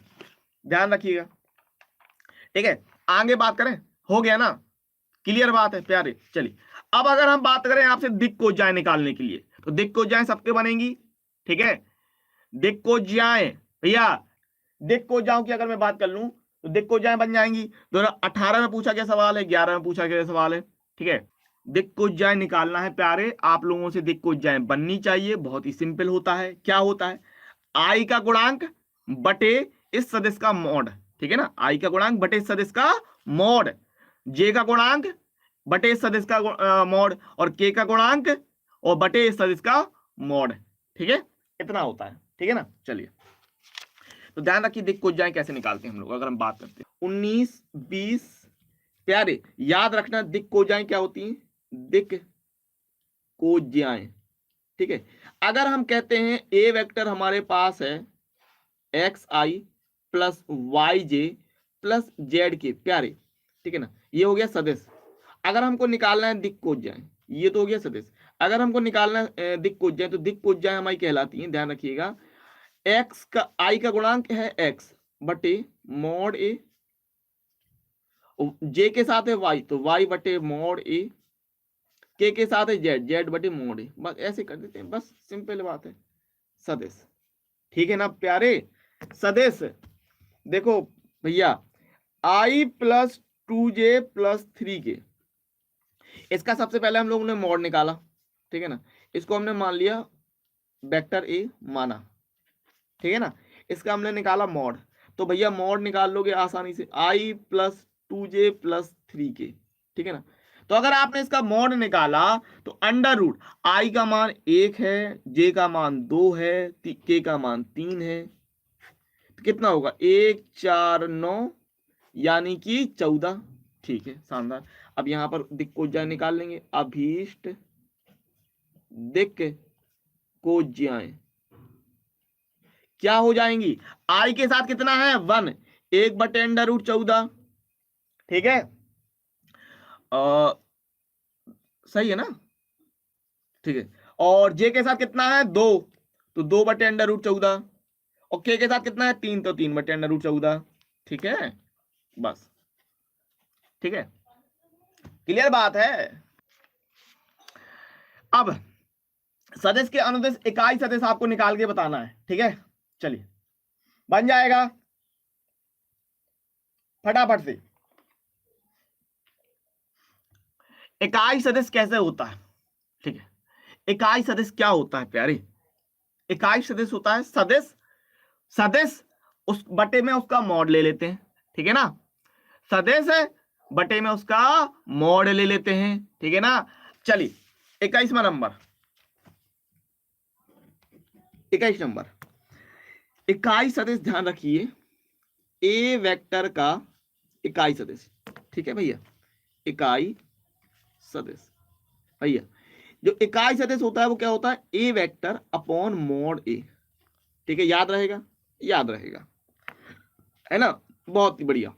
ध्यान रखिएगा, ठीक है, आगे बात करें, हो गया ना, क्लियर बात है प्यारे। चलिए अब अगर हम बात करें आपसे दिक् कोज्जाएं निकालने के लिए, तो दिक् कोज्जाएं सबके बनेंगी, ठीक है। दिक् कोज्जाएं भैया, दिक् कोज्जाओं की अगर मैं बात कर लूं तो दिक् कोज्जाएं बन जाएंगी। 2018 में पूछा गया सवाल है, 11 में पूछा गया सवाल है, ठीक है। दिक् कोज्जाएं निकालना है प्यारे आप लोगों से, दिक् कोज्जाएं बननी चाहिए, बहुत ही सिंपल होता है। क्या होता है, आई का गुणांक बटे इस सदिश का मॉड, ठीक है ना, आई का गुणांक बटे इस सदिश का मॉड, जे का गुणांक बटे इस सदिश का मॉड, और के का गुणांक और बटे इस सदिश का मॉड, ठीक है, इतना होता है, ठीक है ना। चलिए तो ध्यान रखिए दिक् कोज्जाएं कैसे निकालते हैं हम लोग, अगर हम बात करते हैं 19 20 प्यारे, याद रखना दिक् कोज्जाएं क्या होती हैं, दिक् कोज्जाएं, ठीक है। अगर हम कहते हैं ए वेक्टर हमारे पास है एक्स आई प्लस वाई जे प्लस जेड के प्यारे, ठीक है ना, ये हो गया सदिश। अगर हमको निकालना है दिक् कोज्जाएं, ये तो हो गया सदिश। अगर हमको निकालना है दिक् कोज्जाएं, तो दिक् कोज्जाएं हमारी कहलाती हैं, ध्यान रखिएगा, एक्स का आई का गुणांक है एक्स बटे मॉड ए, जे के साथ है वाई तो वाई बटे मॉड ए, के साथ है जेड, जेड बटे मॉड ए, बस ऐसे कर देते हैं, बस सिंपल बात है, सदिश, ठीक है ना प्यारे। सदिश देखो भैया, आई प्लस 2j प्लस 3k, इसका सबसे पहले हम लोगों ने मॉड निकाला, ठीक है ना, इसको हमने मान लिया वेक्टर ए माना, ठीक है ना, इसका हमने निकाला मॉड। तो भैया मॉड निकाल लोगे आसानी से, आई प्लस 2j प्लस 3k, ठीक है ना। तो अगर आपने इसका मॉड निकाला तो अंडर रूट आई का मान 1 है, जे का मान 2 है, के का मान 3 है, तो कितना होगा 1 4 9 यानी कि 14, ठीक है, शानदार। अब यहां पर दिक् कोज्जाएं निकाल लेंगे, अभीष्ट दिक् कोज्जाएं क्या हो जाएंगी, आई के साथ कितना है 1, 1/√14, ठीक है, सही है ना, ठीक है। और जे के साथ कितना है 2, तो 2/√14, और के साथ कितना है 3, तो 3/√14, ठीक है, बस, ठीक है, क्लियर बात है। अब सदिश के अनुदिश इकाई सदिश आपको निकाल के बताना है, ठीक है। चलिए बन जाएगा फटाफट से। इकाई सदिश कैसे होता है, ठीक है, इकाई सदिश क्या होता है प्यारे, इकाई सदिश होता है सदिश, सदिश उस बटे में उसका मॉड ले लेते हैं, ठीक है ना, सदिश बटे में उसका मॉड ले लेते हैं, ठीक है ना। चलिए 21वां नंबर, 21 नंबर, इकाई सदिश ध्यान रखिए, ए वेक्टर का इकाई सदिश, ठीक है भैया, इकाई सदिश भैया, जो इकाई सदिश होता है वो क्या होता है, ए वेक्टर अपॉन मॉड ए, ठीक है, याद रहेगा, याद रहेगा, है ना, बहुत ही बढ़िया।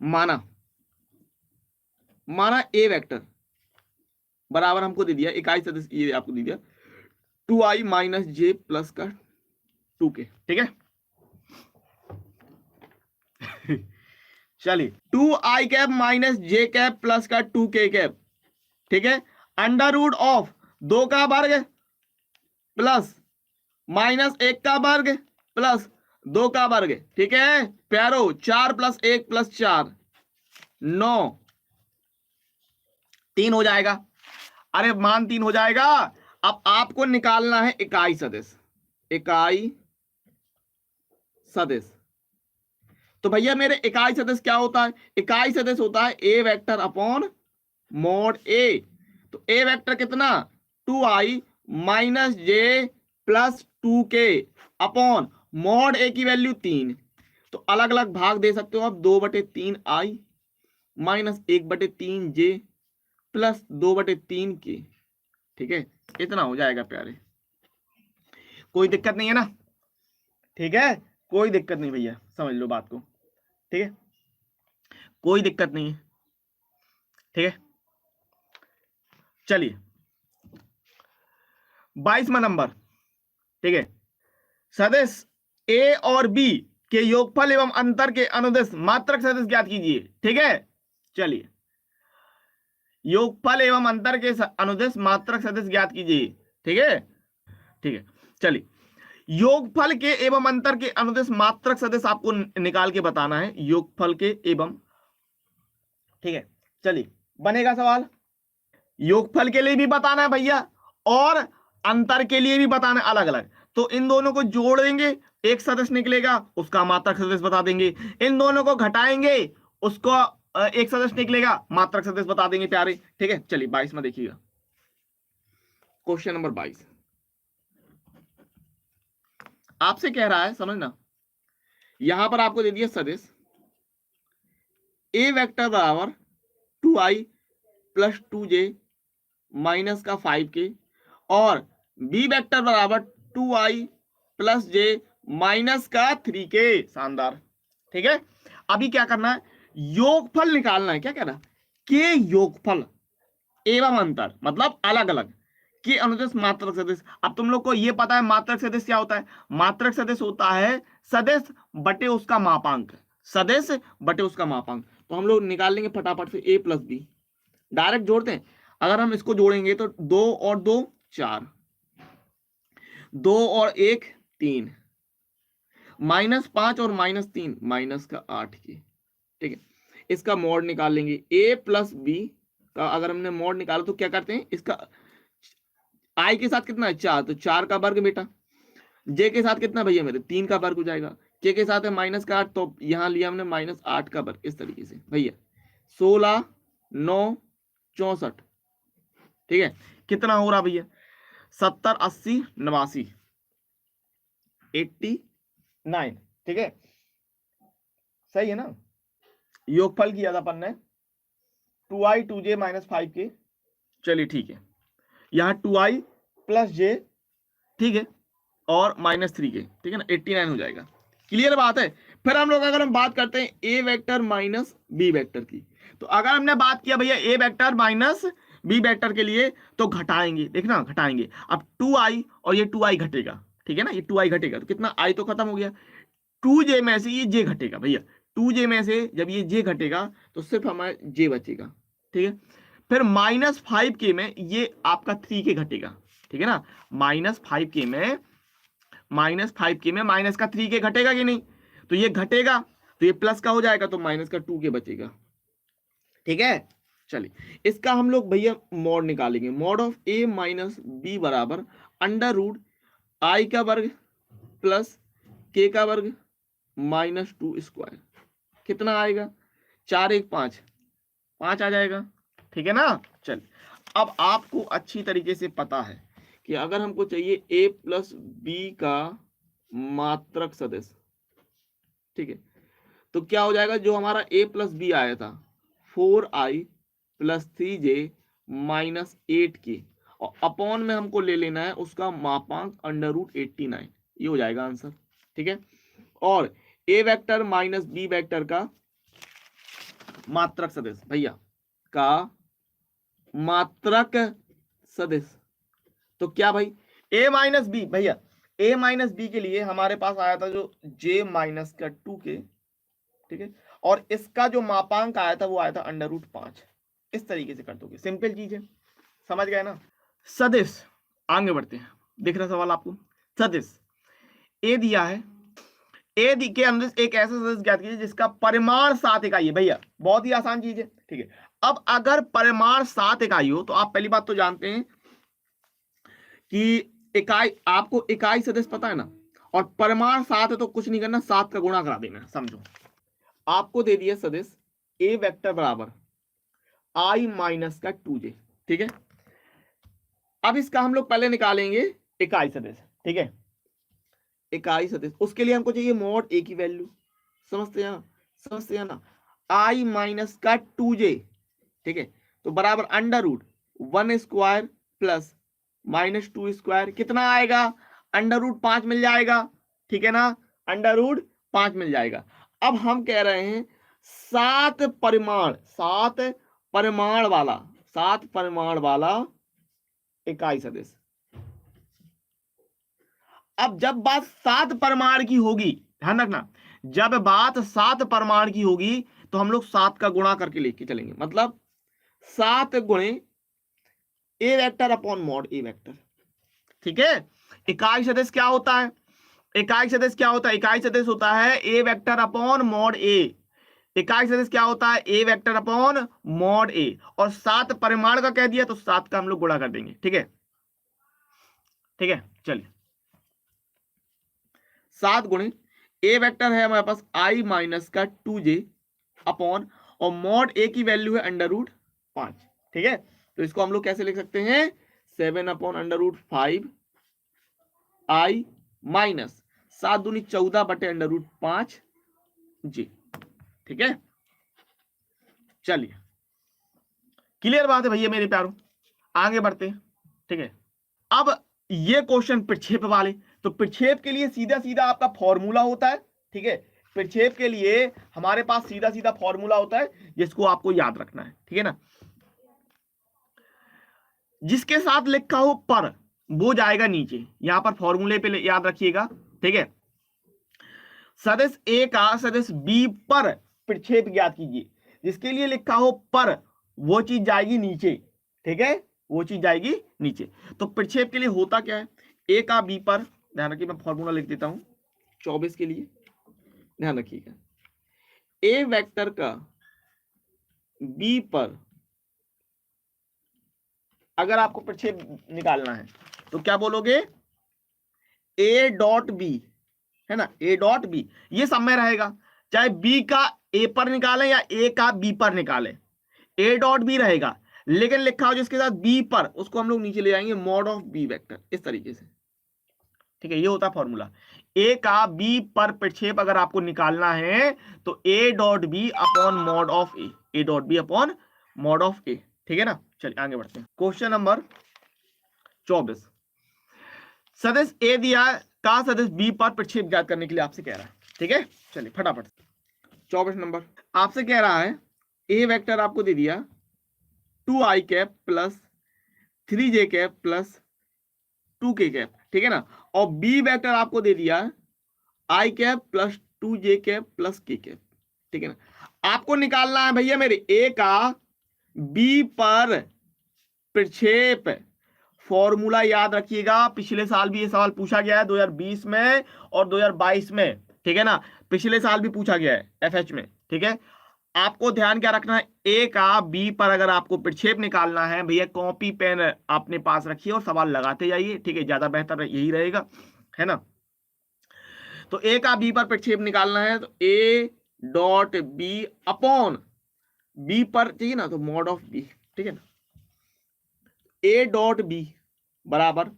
माना माना ए वेक्टर बराबर हमको दे दिया, इकाई सदिश ये आपको दे दिया 2i माइनस जे प्लस का 2k, ठीक है। चलिए 2i cap minus J cap plus का 2k कैप, ठीक है, अंडर रूट ऑफ 2 का वर्ग प्लस माइनस 1 का वर्ग प्लस 2 का वर्ग, ठीक है प्यारो, 4 + 1 + 4 9, 3 हो जाएगा, अरे मान 3 हो जाएगा। अब आपको निकालना है इकाई सदिश, इकाई सदिश, तो भैया मेरे इकाई सदिश क्या होता है? इकाई सदिश होता है ए वेक्टर अपॉन मॉड ए। तो ए वेक्टर कितना? 2i माइनस जे प्लस 2k अपॉन मॉड ए की वैल्यू 3। तो अलग अलग भाग दे सकते हो आप, 2/3i minus 1/3j plus 2/3k। ठीक है, इतना हो जाएगा प्यारे, कोई दिक्कत नहीं है ना? ठीक है, कोई दिक्कत नहीं भैया, समझ लो बात को। ठीक है, कोई दिक्कत नहीं है। ठीक है, चलिए 22वां नंबर। ठीक है, सदिश ए और बी के योगफल एवं अंतर के अनुदिश मात्रक सदिश ज्ञात कीजिए। ठीक है, चलिए योगफल एवं अंतर के अनुदिश मात्रक सदिश ज्ञात कीजिए। ठीक है, ठीक है, चलिए योगफल के एवं अंतर के अनुदिश मात्रक सदिश आपको निकाल के बताना है, योगफल के एवं। ठीक है, चलिए बनेगा सवाल, योगफल के लिए भी बताना है भैया और अंतर के लिए भी बताना है अलग अलग। तो इन दोनों को जोड़ेंगे, एक सदिश निकलेगा, उसका मात्रक सदिश बता देंगे। इन दोनों को घटाएंगे, उसको एक सदिश निकलेगा, मात्रक सदिश बता देंगे प्यारे। ठीक है, चलिए 22 में देखिएगा, क्वेश्चन नंबर 22 आपसे कह रहा है, समझना, यहां पर आपको दे दिया सदिश ए वेक्टर बराबर 2i प्लस 2j माइनस का 5k और बी वेक्टर बराबर 2i प्लस j माइनस का 3k। शानदार। ठीक है, अभी क्या करना है? योगफल निकालना है। क्या कह रहा है? के योगफल एवं अंतर मतलब अलग अलग के अनुदिश मात्रक सदिश। अब तुम लोग को ये पता है मात्रक सदिश क्या होता है? मात्रक सदिश होता है सदिश बटे उसका मापांक, सदिश बटे उसका मापांक। तो हम लोग निकाल लेंगे फटाफट से, a प्लस बी डायरेक्ट जोड़ते हैं। अगर हम इसको जोड़ेंगे तो 2 और 2 4, 2 और 1 3, -5 और -3 माइनस का 8 की। ठीक है, इसका मॉड निकाल लेंगे। a प्लस बी का अगर हमने मॉड निकाला तो क्या करते हैं, इसका i के साथ कितना है 4, तो 4 का वर्ग बेटा। j के साथ कितना भैया मेरे 3 का वर्ग हो जाएगा। k के साथ है -8, तो यहां लिया हमने -8 का वर्ग। इस तरीके से भैया 16 9 64। ठीक है, कितना हो रहा भैया? 70 80 89 89। ठीक है, सही है ना? योगफल किया था अपन ने 2i 2j माइनस 5k। चलिए ठीक है, यहाँ 2i प्लस j, ठीक है, और -3k। ठीक है ना, 89 हो जाएगा। क्लियर बात है? फिर हम लोग अगर हम बात करते हैं ए वेक्टर माइनस बी वेक्टर की, तो अगर हमने बात किया भैया ए वेक्टर माइनस बी वेक्टर के लिए तो घटाएंगे, देखना घटाएंगे। अब 2i और ये 2i घटेगा। ठीक है ना, ये 2i घटेगा तो कितना, i तो खत्म हो गया, 2j में से ये j घटेगा भैया। 2j में से जब ये j घटेगा तो सिर्फ हमारा j बचेगा। ठीक है, फिर -5k में ये आपका 3k घटेगा। ठीक है ना, -5k में माइनस का 3k घटेगा कि नहीं? तो ये घटेगा तो ये प्लस का हो जाएगा, तो माइनस का 2k बचेगा। ठीक है, चलिए इसका हम लोग भैया मॉड निकालेंगे। Mod of a minus b बराबर √i का वर्ग प्लस k का वर्ग -2 कितना आएगा? 4 1 5 5 आ जाएगा। ठीक है ना, चल अब आपको अच्छी तरीके से पता है कि अगर हमको चाहिए a प्लस बी का मात्रक सदिश, ठीक है, तो क्या हो जाएगा? जो हमारा a प्लस बी आया था 4i plus 3j minus 8k और अपॉन में हमको ले लेना है उसका मापांक √89। ये हो जाएगा आंसर। ठीक है, और a vector minus b vector का मात्रक सदिश भैया का मात्रक सदिश, तो क्या भाई a माइनस बी, भैया a माइनस बी के लिए हमारे पास आया था जो j माइनस का 2k। ठीक है, और इसका जो मापांक आया था वो आया था √5। इस तरीके से कर दोगे, सिंपल चीज है, समझ गए ना? सदिश, आगे बढ़ते हैं, दिख रहा सवाल आपको? सदिश a दिया है, ए के अंदर एक ऐसा सदिश ज्ञात कीजिए जिसका परिमाण 7 इकाई है। भैया बहुत ही आसान चीज है। ठीक है, अब अगर परिमाण 7 इकाई हो तो आप पहली बात तो जानते हैं कि इकाई, आपको इकाई सदिश पता है ना, और परिमाण 7 है तो कुछ नहीं करना, 7 का गुणा करा देना। समझो आपको दे दिया सदिश ए वेक्टर बराबर i माइनस का 2j, ठीक है। अब इसका हम लोग पहले निकालेंगे इकाई सदिश, ठीक है, इकाई सदिश। उसके लिए हमको चाहिए मॉड ए की वैल्यू, समझते हैं ना, समझते हैं ना, i माइनस का 2j, ठीक है, तो बराबर under root 1 square plus minus 2 square, कितना आएगा, अंडर रूट 5 मिल जाएगा, ठीक है ना, अंडर रूट 5 मिल जाएगा। अब हम कह रहे हैं 7 परिमाण वाला इकाई सदिश। अब जब बात 7 परिमाण की होगी, ध्यान रखना, जब बात 7 परिमाण की होगी तो हम लोग 7 का गुणा करके लेके चलेंगे, मतलब 7 गुणे ए वेक्टर अपॉन मॉड ए वेक्टर, ठीक है। इकाई सदिश क्या होता है, इकाई सदिश क्या होता है, इकाई सदिश होता है ए वेक्टर अपॉन मॉड ए, इकाई सदिश क्या होता है, ए वेक्टर अपॉन मॉड ए, और 7 परिमाण का कह दिया तो 7 का हम लोग गुणा कर देंगे, ठीक है, ठीक है। चलिए 7 गुणे ए वेक्टर है हमारे पास i माइनस का 2j अपॉन, और मॉड ए की वैल्यू है अंडर रूट 5, ठीक है। तो इसको हम लोग कैसे लिख सकते हैं, 7 upon under root 5 i minus 7 दूनी 14 बटे अंडर रूट 5 जी, ठीक है। चलिए क्लियर बात है भैया मेरे प्यारों, आगे बढ़ते हैं, ठीक है। अब ये क्वेश्चन प्रक्षेप वाले, तो प्रक्षेप के लिए सीधा सीधा आपका फॉर्मूला होता है, ठीक है, प्रक्षेप के लिए हमारे पास सीधा सीधा फॉर्मूला होता है जिसको आपको याद रखना है, ठीक है ना। जिसके साथ लिखा हो पर वो जाएगा नीचे, यहां पर फॉर्मूले पे याद रखिएगा, ठीक है। सदिश ए का सदिश बी पर प्रक्षेप ज्ञात कीजिए, जिसके लिए लिखा हो पर वो चीज जाएगी नीचे, ठीक है, वो चीज जाएगी नीचे। तो प्रक्षेप के लिए होता क्या है, ए का बी पर, ध्यान रखिए मैं फॉर्मूला लिख देता हूं 24 के लिए, ध्यान रखिएगा, ए वेक्टर का बी पर अगर आपको प्रक्षेप निकालना है तो क्या बोलोगे, ए डॉट बी, है ना, ए डॉट बी, ये सब में रहेगा, चाहे बी का ए पर निकालें या ए का बी पर निकालें, ए डॉट बी रहेगा, लेकिन लिखा हो जिसके साथ बी पर उसको हम लोग नीचे ले जाएंगे मॉड ऑफ बी वेक्टर, इस तरीके से, ठीक है। ये होता है फॉर्मूला, ए का बी पर प्रक्षेप अगर आपको निकालना है तो ए dot B upon mod of A, A dot B upon mod of A, ठीक है ना। चलिए आगे बढ़ते हैं, क्वेश्चन नंबर 24, सदिश ए दिया का सदिश बी पर प्रक्षेप ज्ञात करने के लिए आपसे कह रहा है, ठीक है। चलिए फटाफट 24 नंबर आपसे कह रहा है, ए वेक्टर आपको दे दिया 2i cap plus 3j cap plus 2k cap, ठीक है ना, और बी वेक्टर आपको दे दिया i cap plus 2j cap plus k cap, ठीक है ना। आपको निकालना है भैया मेरे ए का बी पर प्रक्षेप, फॉर्मूला याद रखिएगा, पिछले साल भी ये सवाल पूछा गया है 2020 में और 2022 में, ठीक है ना, पिछले साल भी पूछा गया है एफएच में, ठीक है। आपको ध्यान क्या रखना है, ए का बी पर अगर आपको प्रक्षेप निकालना है भैया, कॉपी पेन अपने पास रखिए और सवाल लगाते जाइए, ठीक है, ज्यादा बेहतर यही रहेगा, है ना। तो ए का बी पर प्रक्षेप निकालना है तो ए डॉट बी अपॉन बी पर चाहिए ना तो मॉड ऑफ बी, ठीक है ना, ए डॉट बी बराबर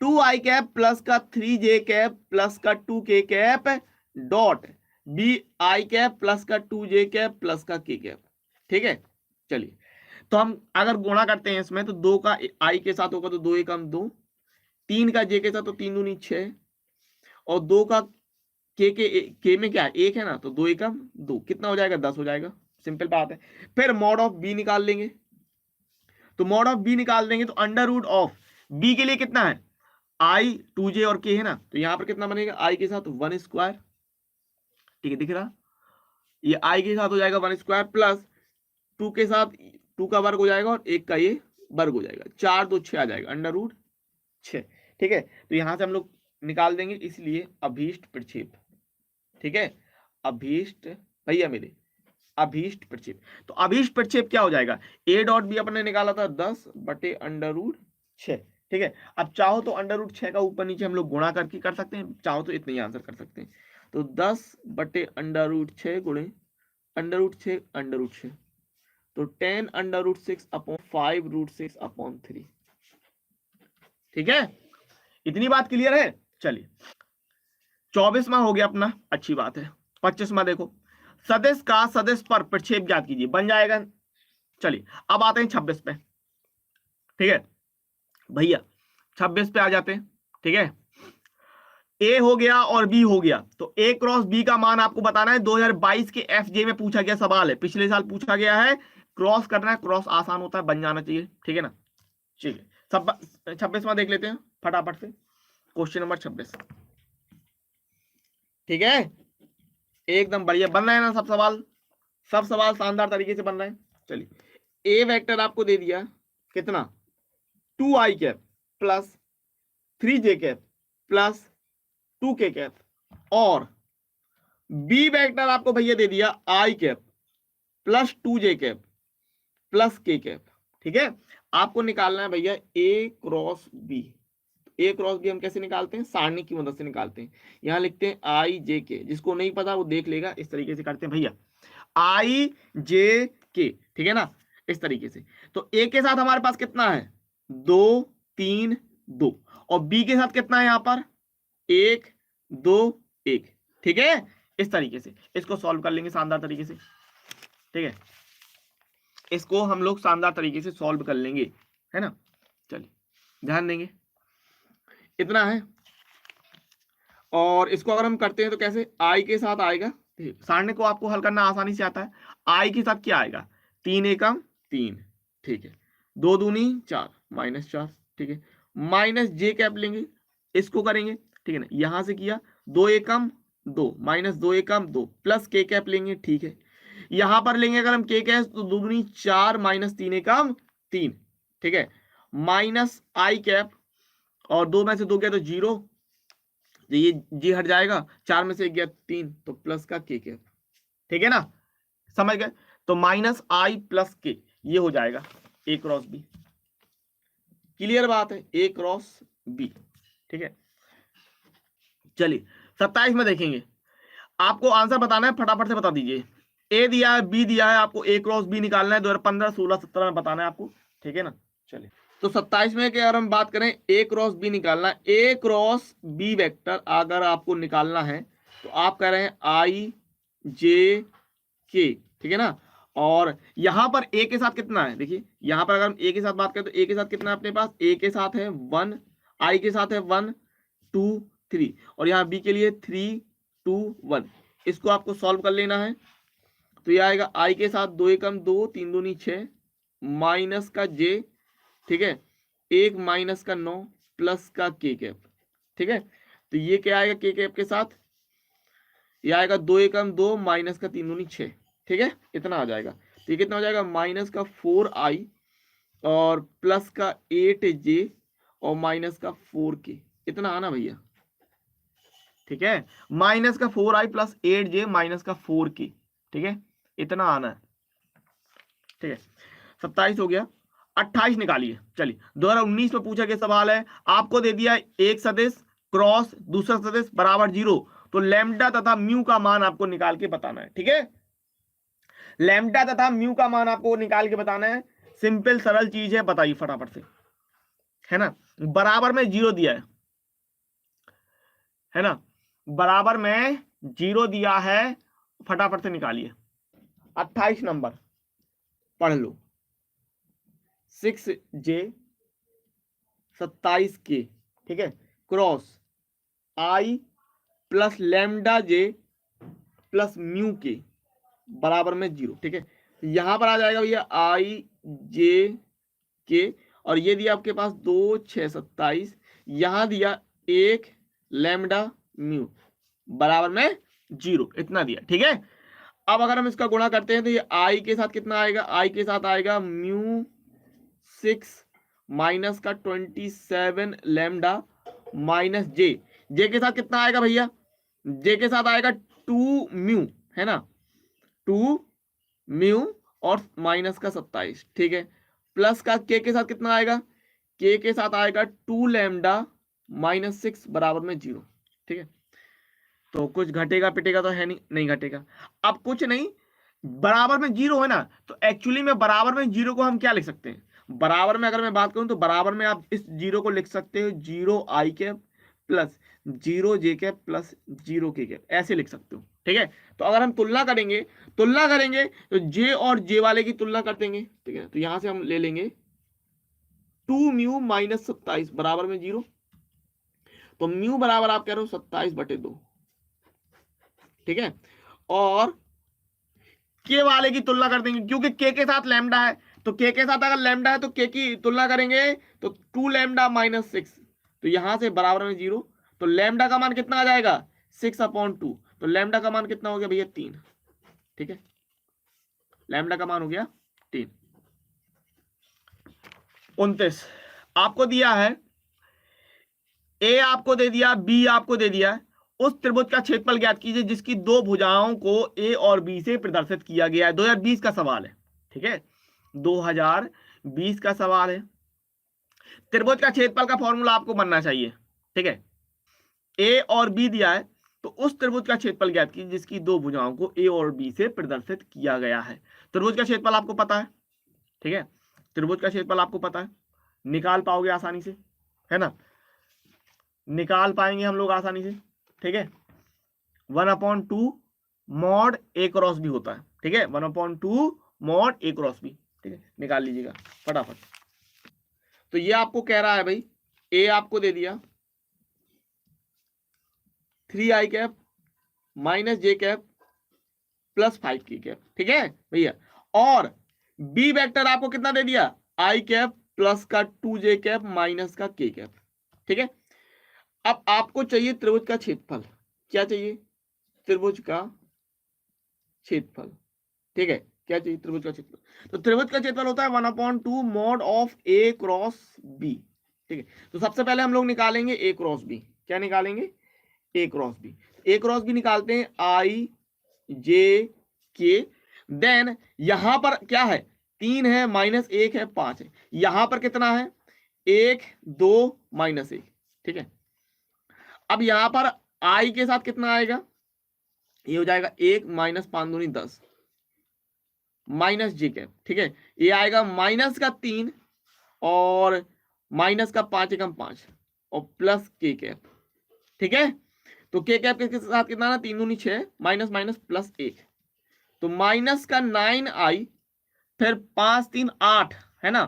2i कैप प्लस का 3j कैप प्लस का 2k cap dot b i cap plus का 2j कैप प्लस का k कैप, ठीक है। चलिए तो हम अगर गुणा करते हैं इसमें तो 2 का i के साथ होगा तो 2 एकम 2, 3 का j के साथ तो 3 दूनी 6, और 2 का k में क्या है 1 है ना, तो 2 एकम 2, कितना हो जाएगा 10 हो जाएगा, सिंपल बात है। फिर मॉड ऑफ बी निकाल लेंगे, तो मॉड ऑफ बी निकाल देंगे तो अंडर रूट ऑफ बी के लिए कितना है i 2j और k है ना, तो यहां पर कितना बनेगा i के साथ 1 स्क्वायर, ठीक है, दिख रहा, ये i के साथ हो जाएगा 1 स्क्वायर प्लस 2 के साथ 2 का वर्ग हो जाएगा और 1 का ये वर्ग हो जाएगा, 4 2 6 आ जाएगा अंडर रूट 6, ठीक है। तो यहां से हम लोग निकाल देंगे, इसलिए अभीष्ट प्रक्षेप, ठीक है, अभीष्ट भैया मेरे अभीष्ट प्रक्षेप, तो अभीष्ट प्रक्षेप क्या हो जाएगा, ए डॉट बी अपने निकाला था 10 बटे अंडर रूट 6, ठीक है। अब चाहो तो अंडर रूट 6 का ऊपर नीचे हम लोग गुणा करके कर सकते हैं, चाहो तो इतना ही आंसर कर सकते हैं, तो 10/√6 गुणे √6 तो 10√6/5√6/3। ठीक है, इतनी बात क्लियर है। चलिए 24वां हो गया अपना, अच्छी बात है। 25वां देखो, सदिश का सदिश पर प्रक्षेप ज्ञात कीजिए, बन जाएगा। चलिए अब आते हैं 26 पे। ठीक है भैया, 26 पे आ जाते हैं। ठीक है, ए हो गया और बी हो गया, तो ए क्रॉस बी का मान आपको बताना है। 2022 के एफजे में पूछा गया सवाल है, पिछले साल पूछा गया है। क्रॉस करना है, क्रॉस आसान होता है, बन जाना चाहिए। ठीक है ना, ठीक है। सब 26वां देख लेते हैं फटाफट से, क्वेश्चन नंबर 26। ठीक है, एकदम बढ़िया बन रहे हैं ना सब सवाल, सब सवाल शानदार तरीके से बन रहे हैं। चलिए ए वेक्टर आपको दे दिया कितना, 2i cap plus 3j cap plus 2k cap, और बी वेक्टर आपको भैया दे दिया i cap plus 2j cap plus k cap. ठीक है, आपको निकालना है भैया a cross b। A cross b हम कैसे निकालते हैं, सारणी की मदद से निकालते हैं। यहां लिखते हैं आई जे के, जिसको नहीं पता वो देख लेगा। इस तरीके से करते हैं भैया, आई जे के, ठीक है ना, इस तरीके से। तो ए के साथ हमारे पास कितना है, 2 3 2, और बी के साथ कितना है यहां पर 1 2 1। ठीक है, इस तरीके से इसको सॉल्व कर लेंगे शानदार तरीके से। ठीक है, इसको हम लोग शानदार तरीके से सॉल्व कर लेंगे, है ना। चलिए ध्यान देंगे, इतना है। और इसको अगर हम करते हैं तो कैसे, आई के साथ आएगा, सारणी को आपको हल करना आसानी से आता है। आई के साथ क्या आएगा, 3 एकम 3, ठीक है, 2 दूनी 4 -4, ठीक है, माइनस जे कैप लेंगे, इसको करेंगे, ठीक है ना, यहां से किया 2 एकम 2 -2 एकम 2 प्लस के कैप लेंगे, ठीक है। यहां पर लेंगे अगर हम के कैप तो 2 दूनी 4 -3 एकम 3, ठीक है, माइनस आई कैप, और 2 में से 2 गया तो 0, तो ये जी हट जाएगा, 4 में से 1 गया 3, तो प्लस का के कैप। ठीक है ना, समझ गए। तो माइनस आई प्लस के, ये हो जाएगा ए क्रॉस बी। क्लियर बात है, ए क्रॉस बी। ठीक है, चलिए 27 में देखेंगे, आपको आंसर बताना है, फटाफट से बता दीजिए। ए दिया है, बी दिया है, आपको ए क्रॉस बी निकालना है, 2015 16 17 में बताना है आपको। ठीक है ना, चलिए तो 27 में अगर हम बात करें ए क्रॉस बी निकालना, ए क्रॉस बी वेक्टर अगर आपको निकालना है तो आप कह रहे हैं आई जे के, ठीक है ना। और यहां पर ए के साथ कितना है, देखिए यहां पर अगर हम ए के साथ बात करें तो ए के साथ कितना है अपने पास, ए के साथ है 1, आई के साथ है 1 2 3, और यहाँ बी के लिए 3 2 1। इसको आपको सॉल्व कर लेना है, तो ये आएगा आई के साथ 2 एकम 2 3 दूनी 6 माइनस का जे, ठीक है, 1 माइनस का 9 प्लस का के कैप। ठीक है, तो ये क्या आएगा के कैप के साथ, ये आएगा 2 एकम 2 माइनस का 3 दूनी 6, ठीक है, इतना आ जाएगा। तो ये कितना हो जाएगा, माइनस का 4i और प्लस का 8j और माइनस का 4k, इतना आना भैया। ठीक है, माइनस का 4i प्लस 8j माइनस का 4k, ठीक है, इतना आना है। ठीक है, 27 हो गया। 28 निकालिए। चलिए 2019 में पूछा गया सवाल है, आपको दे दिया एक सदिश क्रॉस दूसरा सदिश बराबर 0, तो लैम्डा तथा म्यू का मान आपको निकाल के बताना है। ठीक है, लैम्डा तथा म्यू का मान आपको निकाल के बताना है। सिंपल सरल चीज है, बताइए फटाफट से, है ना। बराबर में 0 दिया है ना, बराबर में 0 दिया है, फटाफट से निकालिए। 28 नंबर पढ़ लो, 6j 27k, ठीक है, क्रॉस आई प्लस लैम्डा जे प्लस म्यू के बराबर में 0। ठीक है, यहां पर आ जाएगा भैया आई जे के, और ये दिया आपके पास 2 6 27, यहां दिया 1 लैम्डा म्यू बराबर में 0, इतना दिया। ठीक है, अब अगर हम इसका गुणा करते हैं तो ये आई के साथ कितना आएगा, आई के साथ आएगा म्यू 6 माइनस का 27 लैम्डा माइनस जे, जे के साथ कितना आएगा भैया, जे के साथ आएगा 2 म्यू, है ना, 2 म्यू और माइनस का 27, ठीक है, प्लस का के साथ कितना आएगा, के साथ आएगा 2 लैम्डा माइनस 6 बराबर में 0। ठीक है, तो कुछ घटेगा पिटेगा तो है नहीं, नहीं घटेगा। अब कुछ नहीं, बराबर में जीरो है ना, तो एक्चुअली में बराबर में जीरो को हम क्या लिख सकते हैं, बराबर में अगर मैं बात करूं तो बराबर में आप इस जीरो को लिख सकते हो जीरो आई कैप प्लस जीरो जे कैप प्लस जीरो के कैप, ऐसे लिख सकते हो। ठीक है, तो अगर हम तुलना करेंगे तो जे और जे वाले की तुलना कर देंगे। ठीक है, तो यहां से हम ले लेंगे 2 म्यू - 27 बराबर में जीरो, तो म्यू बराबर आप कह रहे हो 27/2। ठीक है, और के वाले की तुलना कर देंगे क्योंकि के साथ लैम्डा है, तो के साथ अगर लैम्डा है तो के की तुलना करेंगे तो 2 लैम्डा - 6, तो यहां से बराबर में जीरो, तो लैम्डा का मान कितना आ जाएगा 6/2, तो लैम्डा का मान कितना हो गया भैया 3। ठीक है, लैम्डा का मान हो गया 3। 29 आपको दिया है, ए आपको दे दिया, बी आपको दे दिया, उस त्रिभुज का क्षेत्रफल ज्ञात कीजिए जिसकी दो भुजाओं को ए और बी से प्रदर्शित किया गया है। 2020 का सवाल है। ठीक है, 2020 का सवाल है। त्रिभुज का क्षेत्रफल का फॉर्मूला आपको बनना चाहिए। ठीक है, ए और बी दिया है, तो उस त्रिभुज का क्षेत्रफल ज्ञात कीजिए जिसकी दो भुजाओं को ए और बी से प्रदर्शित किया गया है। त्रिभुज का क्षेत्रफल आपको पता है। ठीक है, त्रिभुज का क्षेत्रफल आपको पता है, निकाल पाओगे आसानी से, है ना, निकाल पाएंगे हम लोग आसानी से। ठीक है, 1/2 मॉड ए क्रॉस बी होता है। ठीक है, 1/2 मॉड ए क्रॉस बी। ठीक है, निकाल लीजिएगा फटाफट। तो ये आपको कह रहा है भाई, ए आपको दे दिया 3i cap minus J cap plus 5k cap. ठीक है भैया, और बी वेक्टर आपको कितना दे दिया आई कैप प्लस का 2j कैप माइनस का k कैप। ठीक है, अब आपको चाहिए त्रिभुज का क्षेत्रफल। क्या चाहिए, त्रिभुज का क्षेत्रफल। ठीक है, क्या चाहिए त्रिभुज का क्षेत्रफल, तो त्रिभुज का क्षेत्रफल होता है 1/2 mod of A cross b. ठीक है, तो सबसे पहले हम लोग निकालेंगे ए क्रॉस बी। क्या निकालेंगे, a cross b. A cross b निकालते हैं आई जे के, देन यहां पर क्या है 3 है -1 है 5 है, यहां पर कितना है 1 2 -1। ठीक है, अब यहां पर आई के साथ कितना आएगा, ये हो जाएगा 1 -5 दूनी 10 माइनस जी कैप। ठीक है, ये आएगा माइनस का 3 और माइनस का 5 एकम 5 और प्लस के कैप। ठीक है, तो के कैप के साथ कितना ना 3 दूनी 6 माइनस माइनस प्लस 1, तो माइनस का 9i फिर 5 3 8 है ना,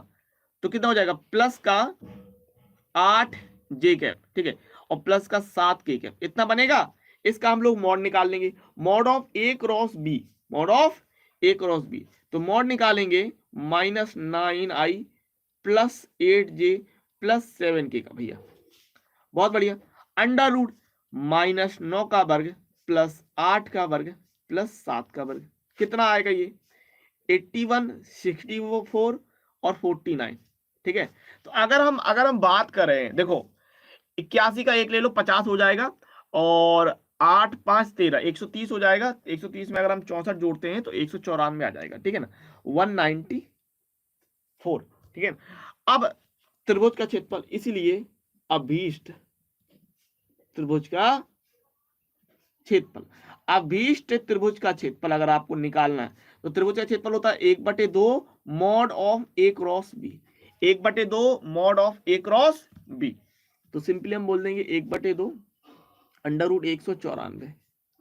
तो कितना हो जाएगा प्लस का 8 जे कैप। ठीक है, और प्लस का 7 के कैप, इतना बनेगा। इसका हम लोग मॉड निकाल लेंगे, mod of A cross B, mod of A cross b, तो मॉड निकालेंगे -9i plus 8j plus 7k का भैया, बहुत बढ़िया। अंडर रूट -9 का वर्ग प्लस 8 का वर्ग प्लस 7 का वर्ग, कितना आएगा ये 81 64 और 49। ठीक है, तो अगर हम बात करें, देखो 81 का 1 ले लो 50 हो जाएगा, और 8 5 13 130 हो जाएगा। 130 में अगर हम 64 जोड़ते हैं तो 194 आ जाएगा। ठीक है ना, 194। ठीक है, अब त्रिभुज का क्षेत्रफल, इसीलिए अभीष्ट त्रिभुज का क्षेत्रफल, अभीष्ट त्रिभुज का क्षेत्रफल अगर आपको निकालना है तो त्रिभुज का क्षेत्रफल होता है 1/2 mod of A cross b, 1/2 mod of A cross b, तो सिंपली हम बोल देंगे 1/2 अंडर रूट 194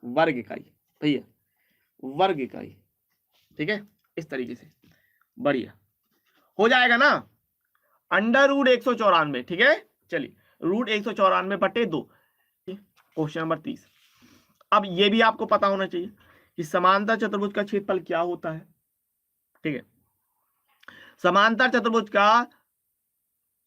वर्ग इकाई भैया, वर्ग इकाई। ठीक है, इस तरीके से बढ़िया हो जाएगा ना, अंडर रूट 194। ठीक है, चलिए रूट 194/2। Question number 30। अब ये भी आपको पता होना चाहिए कि समांतर चतुर्भुज का क्षेत्रफल क्या होता है। ठीक है, समांतर चतुर्भुज का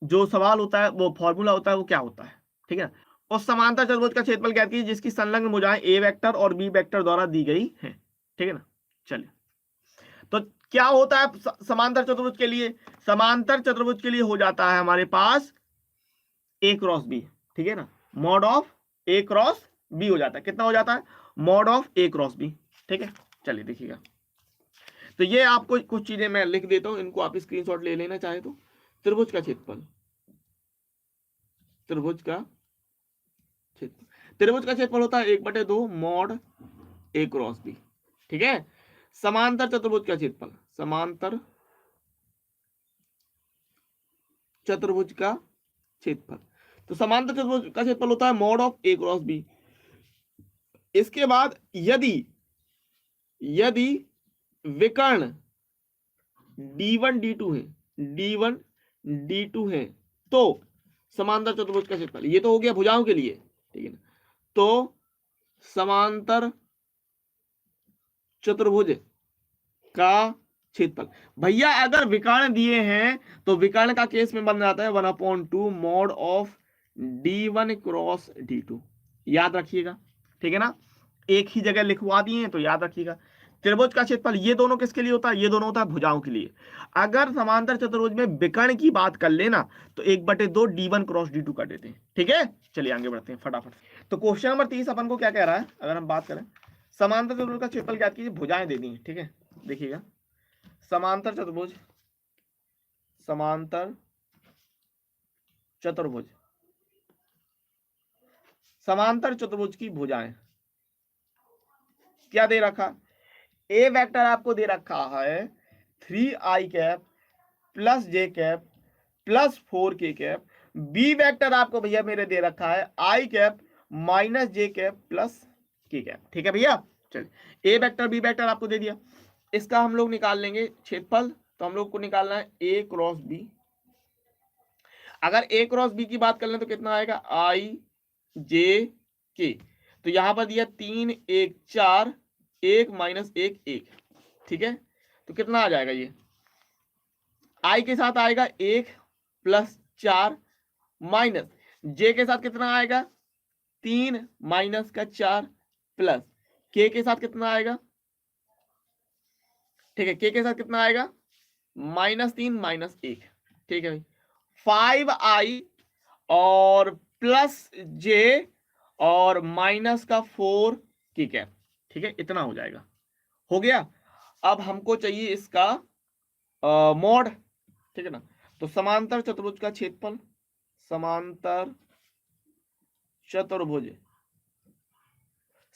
जो सवाल होता है, वो फॉर्मूला होता है, वो क्या होता है। ठीक है, उस समांतर चतुर्भुज का क्षेत्रफल ज्ञात कीजिए जिसकी संलग्न भुजाएं ए वेक्टर और बी वेक्टर द्वारा दी गई है। ठीक है ना, चलिए, तो क्या होता है समांतर चतुर्भुज के लिए, समांतर चतुर्भुज के लिए हो जाता है हमारे पास ए क्रॉस बी। ठीक है ना, mod of A cross b हो जाता है, कितना हो जाता है mod of A cross b. ठीक है, चलिए देखिएगा, तो ये आपको कुछ चीजें मैं लिख देता हूं, इनको आप स्क्रीनशॉट ले लेना चाहे तो। त्रिभुज का क्षेत्रफल, त्रिभुज का क्षेत्र, त्रिभुज का क्षेत्रफल होता है 1/2 मॉड ए क्रॉस बी। ठीक है, समांतर चतुर्भुज का क्षेत्रफल, समांतर चतुर्भुज का क्षेत्रफल, तो समांतर चतुर्भुज का क्षेत्रफल होता है mod of A cross b. इसके बाद यदि विकर्ण D1 D2 है, D1 D2 है, तो समांतर चतुर्भुज का क्षेत्रफल, ये तो हो गया भुजाओं के लिए, ठीक है ना, तो समांतर चतुर्भुज का क्षेत्रफल, भैया अगर विकर्ण दिए हैं तो विकर्ण का केस में बन जाता है 1/2 mod of D1 cross D2, याद रखिएगा, ठीक है ना, एक ही जगह लिखवा दिए हैं तो याद रखिएगा। त्रिभुज का क्षेत्रफल ये दोनों किसके लिए होता है, ये दोनों होता है भुजाओं के लिए। अगर समांतर चतुर्भुज में विकर्ण की बात कर लेना तो 1/2 D1 क्रॉस D2 कर देते हैं। ठीक है, चलिए आगे बढ़ते हैं फटाफट। तो क्वेश्चन नंबर 30 अपन को क्या कह रहा है, अगर हम बात करें समांतर चतुर्भुज का क्षेत्रफल ज्ञात कीजिए, भुजाएं दे दी हैं। ठीक है, देखिएगा समांतर चतुर्भुज, समांतर चतुर्भुज, समांतर चतुर्भुज की भुजाएं क्या दे रखा, ए वेक्टर आपको दे रखा है 3i cap plus J cap plus 4k cap, B vector आपको भैया मेरे दे रखा है i cap minus J cap plus k cap. ठीक है भैया, चलिए ए वेक्टर बी वेक्टर आपको दे दिया, इसका हम लोग निकाल लेंगे क्षेत्रफल, तो हम लोग को निकालना है a क्रॉस b। अगर a क्रॉस b की बात कर लें तो कितना आएगा i j k, तो यहां पर दिया 3 1 4 1 माइनस 1 1। ठीक है, तो कितना आ जाएगा, ये i के साथ आएगा 1 प्लस 4 माइनस j के साथ कितना आएगा 3 माइनस का 4 प्लस k के साथ कितना आएगा, ठीक है, k के साथ कितना आएगा -3 माइनस 1। ठीक है भाई, 5i और प्लस j और माइनस का 4k कैप। ठीक है, इतना हो जाएगा, हो गया। अब हमको चाहिए इसका मॉड, ठीक है ना, तो समांतर चतुर्भुज का क्षेत्रफल, समांतर चतुर्भुज,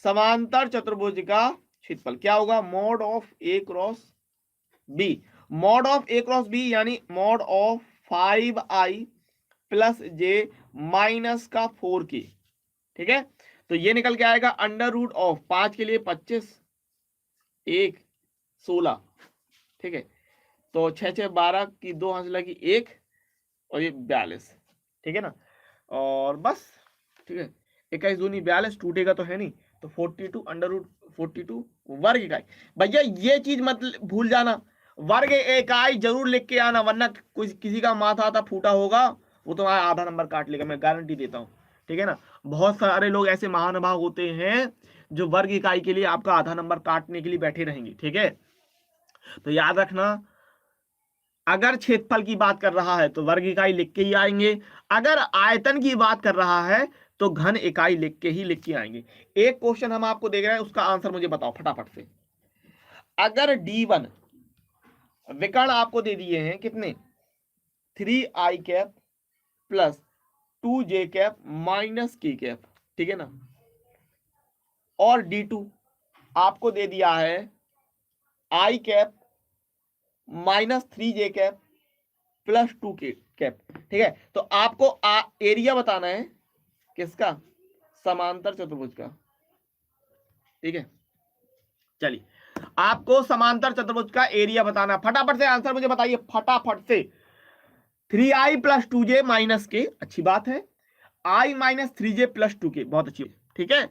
समांतर चतुर्भुज का क्षेत्रफल क्या होगा, mod of A cross B, mod of A cross B यानी mod of 5i plus J minus का 4k। ठीक है, तो ये निकल के आएगा अंडर रूट ऑफ 5 के लिए 25 1 16। ठीक है, तो 6 6 12 की 2 हाथ लगी 1 और ये 42। ठीक है ना, और बस, ठीक है, 21 दूनी 42, टूटेगा तो है नहीं, तो 42 अंडर रूट 42 वर्ग इकाई। भैया ये चीज मत भूल जाना, वर्ग इकाई जरूर लिख के आना, वरना किसी का माथा आता फूटा होगा वो तो आधा नंबर काट लेगा, मैं गारंटी देता हूँ। ठीक है ना, बहुत सारे लोग ऐसे महानुभाव होते हैं जो वर्ग इकाई के लिए आपका आधा नंबर काटने के लिए बैठे रहेंगे। ठीक है, तो याद रखना, अगर क्षेत्रफल की बात कर रहा है तो वर्ग इकाई लिख के ही आएंगे, अगर आयतन की बात कर रहा है तो घन इकाई लिख के आएंगे। एक क्वेश्चन हम आपको देख रहे हैं, उसका आंसर मुझे बताओ फटाफट से। अगर D1 विकर्ण आपको दे दिए हैं कितने 3i cap plus 2j cap minus k cap, ठीक है ना, और D2 आपको दे दिया है i cap minus 3j cap plus 2k cap. ठीक है, तो आपको एरिया बताना है किसका, समांतर चतुर्भुज का। ठीक है, चलिए आपको समांतर चतुर्भुज का एरिया बताना, फटाफट से आंसर मुझे बताइए फटाफट से। 3i plus 2j minus k, अच्छी बात है, i minus 3j plus 2k, बहुत अच्छी, ठीक है।